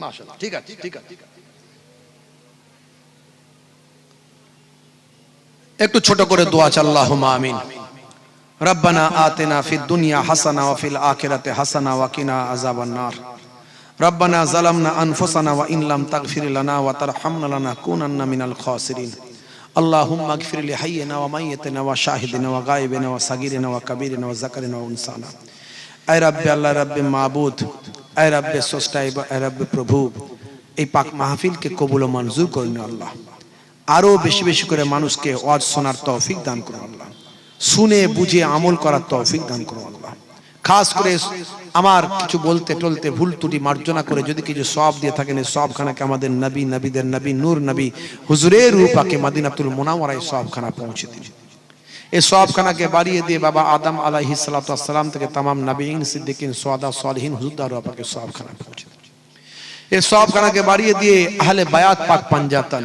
মাশাআল্লাহ। ঠিক আছে, ঠিক আছে, একটু ছোট করে দোয়া চাই। আল্লাহুম্মা আমিন। রব্বানা আতিনা ফিদ দুনিয়া হাসানা ওয়া ফিল আখিরাতি হাসানা ওয়া কিনা আযাবান নার। রব্বানা যালামনা আনফুসানা ওয়া ইন লাম তাগফির লানা ওয়া তারহামনা লানাকুনান্না মিনাল খাসিরিন। আল্লাহুম্মা ইগফির লি হাইয়িনা ওয়া মাইয়িতিনা ওয়া শাহিদিনা ওয়া গায়িবিনা ওয়া সাগীরিনা ওয়া কাবীরিনা ওয়া যাকারিনা ওয়া উনসানা। আয় রাব্বি, আল্লাহ রাব্বি মাবুদ, আয় রাব্বি স্রষ্টা, আয় রাব্বি প্রভু, এই পাক মাহফিলকে কবুল ও মঞ্জুর করুন আল্লাহ। আরো বেশি বেশি করে মানুষকে ওয়াজ শোনার তৌফিক দান করুন আল্লাহ, শুনে বুঝে আমল করার তৌফিক দান করুন আল্লাহ। খাস করে আমার কিছু বলতে টলতে ভুল ত্রুটি মার্জনা করে যদি কিছু সওয়াব দিয়ে থাকেন, এই সওয়াবখানাকে আমাদের নবী, নবীদের নবী, নূর নবী হুজুরের রূপাকে মদিনাতুল মুনাওয়ারায় সওয়াবখানা পৌঁছে দিন। এই সওয়াবখানাকে বাড়িয়ে দিয়ে বাবা আদম আলাইহিস সালাতু ওয়াস সালাম থেকে तमाम নবীন, সিদ্দিকিন, শুহাদা, সালিহিন হুজুরদের রূপাকে সওয়াবখানা পৌঁছে দিন। এই সওয়াবখানাকে বাড়িয়ে দিয়ে আহলে বায়াত পাক পাঞ্জাতন,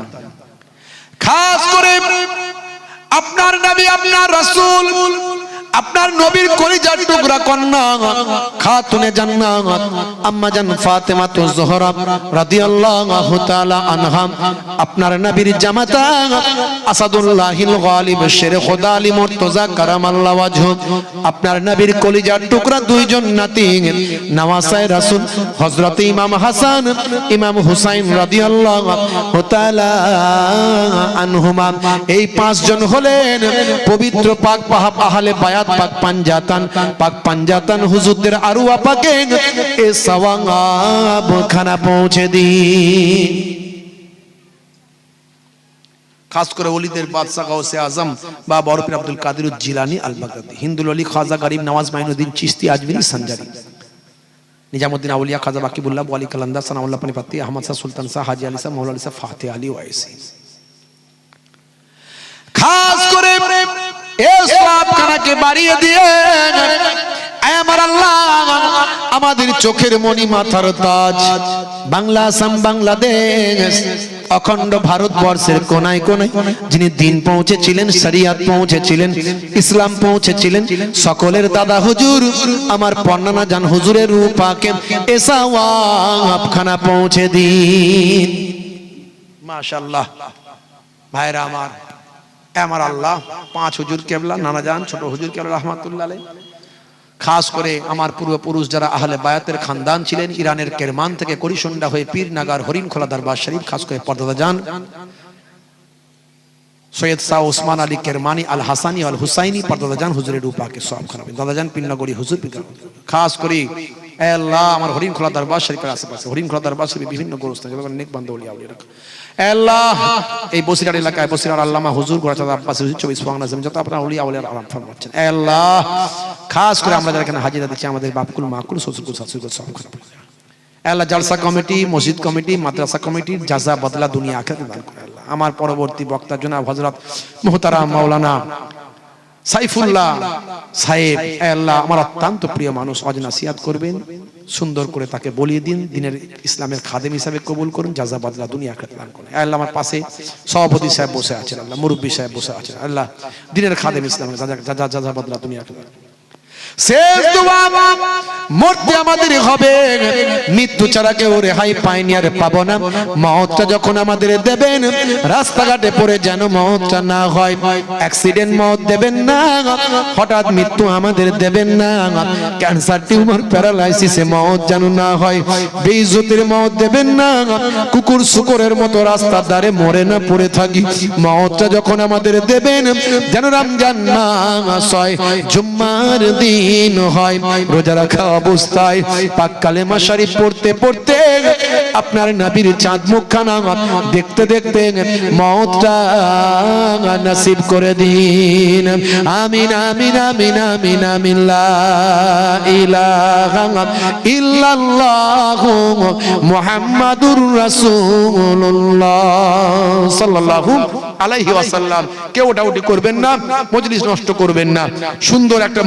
খাস করে আপনার নবী, আপনার রাসূল, আপনার নবীর কলিজার টুকরা কন্যা খাতুনে জান্নাত আম্মা জান ফাতেমা তুজ জোহরা রাদিয়াল্লাহু তাআলা আনহা, আপনার নবীর জামাতা আসাদুল্লাহিল গালিব শেরে খোদা আলী মুর্তজা কারামাল্লাহু ওয়াজহু, আপনার নবীর কলিজার টুকরা দুইজন নাতি নওয়াসায়ে রাসূল হযরত ইমাম হাসান, ইমাম হুসাইন রাদিয়াল্লাহু তাআলা আনহুমা, এই পাঁচজন হলেন পবিত্র পাক আহলে বায়াত পাক পাঞ্জাতন হুজুরদের আরওয়া পাকে এ সওয়াব খানা পৌঁছে দিন। খাস করে ওলিদের বাদশা গাউসে আজম বা বরফির আব্দুল কাদের জিলানী আল বাগদাদি, হিন্দুল ওলি খাজা গরিব নওয়াজ মাইনুদ্দিন চিশতি আজমিরি সঞ্জারি, নিজামুদ্দিন আউলিয়া খাজা বাকিবুল্লাহ ওয়ালি কালান্দার সানাউল্লাহ পানিপত্তি, আহমদ শাহ সুলতান শাহ, হাজী আলী শাহ, মাওলানা আলী শাহ, ফাতেহ আলী ওয়াইসি। খাস করে এই সওয়াবখানাকে বাড়িয়ে দিয়ে আমার আল্লাহ আমাদের চোখের মনি, মাথার তাজ, বাংলা আসাম বাংলাদেশ অখণ্ড ভারতবর্ষের কোনায় কোনায় যিনি দিন পৌঁছেছিলেন, শরিয়ত পৌঁছেছিলেন, ইসলাম পৌঁছেছিলেন, সকলের দাদা হুজুর আমার পন্নানা জান হুজুরের রূপাকে এসাওয়াবখানা পৌঁছে দিন। মাশাআল্লাহ ভাইরা আমার আল্লাহ পাঁচ হুজুর কেবলা, নানা জান ছোট হুজুর কেবলা রহমাতুল্লাহ আলাইহি, খাস করে আমার পূর্বপুরুষ যারা আহলে বায়াতের খানদান ছিলেন, ইরানের কেরমান থেকে করিসন্ডা হয়ে পীরনাগার হরিণখোলা দরবার শরীফ, খাস করে পর্দাদা জান সৈয়দ শাহ ওসমান আলী কেরমানি আল হাসানি আল হুসাইনি পর্দাদা জান হুজুরের রূপাকে সব খারাপ, দাদা জান পীরনগরী হুজুর, খাস করে আল্লাহ আমার হরিণখোলা দরবার শরীফের আশেপাশে, হরিণখোলা দরবার শরীফে বিভিন্ন গোরস্থান নেক বান্দা ওলিয়া আউলিয়া রাখা আল্লাহ, এই বসিরহাট এলাকায় বসিরহাট আল্লামা হুজুর গোরাচাঁদ আব্বাসী হুজুর 24 পরগনা জমিন যত আপনারা ওলিয়া আউলিয়ার আরাম ফরমাচ্ছেন আল্লাহ, খাস করে আমরা যারা এখানে হাজিরা দিচ্ছি আমাদের বাপকুল মাকুল শ্বশুরকুল শাশুড়িকুল সব খারাপ আল্লাহ, জালসা কমিটি, মসজিদ কমিটি, মাদ্রাসা কমিটির জাযা বদলা দুনিয়া আখিরাতে দান করে আল্লাহ। আমার পরবর্তী বক্তা জনাব হযরত মুহতারাম মাওলানা সাইফুল্লাহ সাহেব আল্লাহ আমার অত্যন্ত প্রিয় মানুষ, ওয়াজ নসিহত করবেন, সুন্দর করে তাকে বলিয়ে দিন, দিনের ইসলামের খাদেম হিসাবে কবুল করুন, জাযা বদলা দুনিয়া আখিরাতে দান করুন আল্লাহ। আমার পাশে সভাপতি সাহেব বসে আছেন আল্লাহ, মুরব্বী সাহেব বসে আছেন আল্লাহ, দিনের খাদেম ইসলামের জাযা বদলা দুনিয়া আখিরাতে। শেষ দোয়া মরতে আমাদের হবে, মৃত্যু ছাড়া কেউ রেহাই পায়নি আর পাবো না। মওতটা যখন আমাদের দেবেন, রাস্তাঘাটে পড়ে যেন মওতটা না হয়, অ্যাক্সিডেন্ট মওত দেবেন না, হঠাৎ মৃত্যু আমাদের দেবেন না, ক্যান্সার টিউমার প্যারালাইসিসে মওত যেন না হয়, বেইজ্জতির মওত দেবেন না, কুকুর শুকরের মতো রাস্তার ধারে মরে না পড়ে থাকি। মওতটা যখন আমাদের দেবেন যেন রমজান মাস হয়, জুম্মার দিন হয়, রোজা রাখা অবস্থায় পাক কালেমা শরীফ পড়তে পড়তে আপনার নবীর চাঁদ মুখখানা দেখতে দেখতে মওতটা নসিব করে দিন। আমিন আমিন আমিন আমিন আমিন লা ইলাহা ইল্লাল্লাহু মুহাম্মাদুর রাসূলুল্লাহ সাল্লাল্লাহু আলাইহি ওয়াসাল্লাম। কেউ ডাউটি করবেন না, মজলিস নষ্ট করবেন না, সুন্দর একটা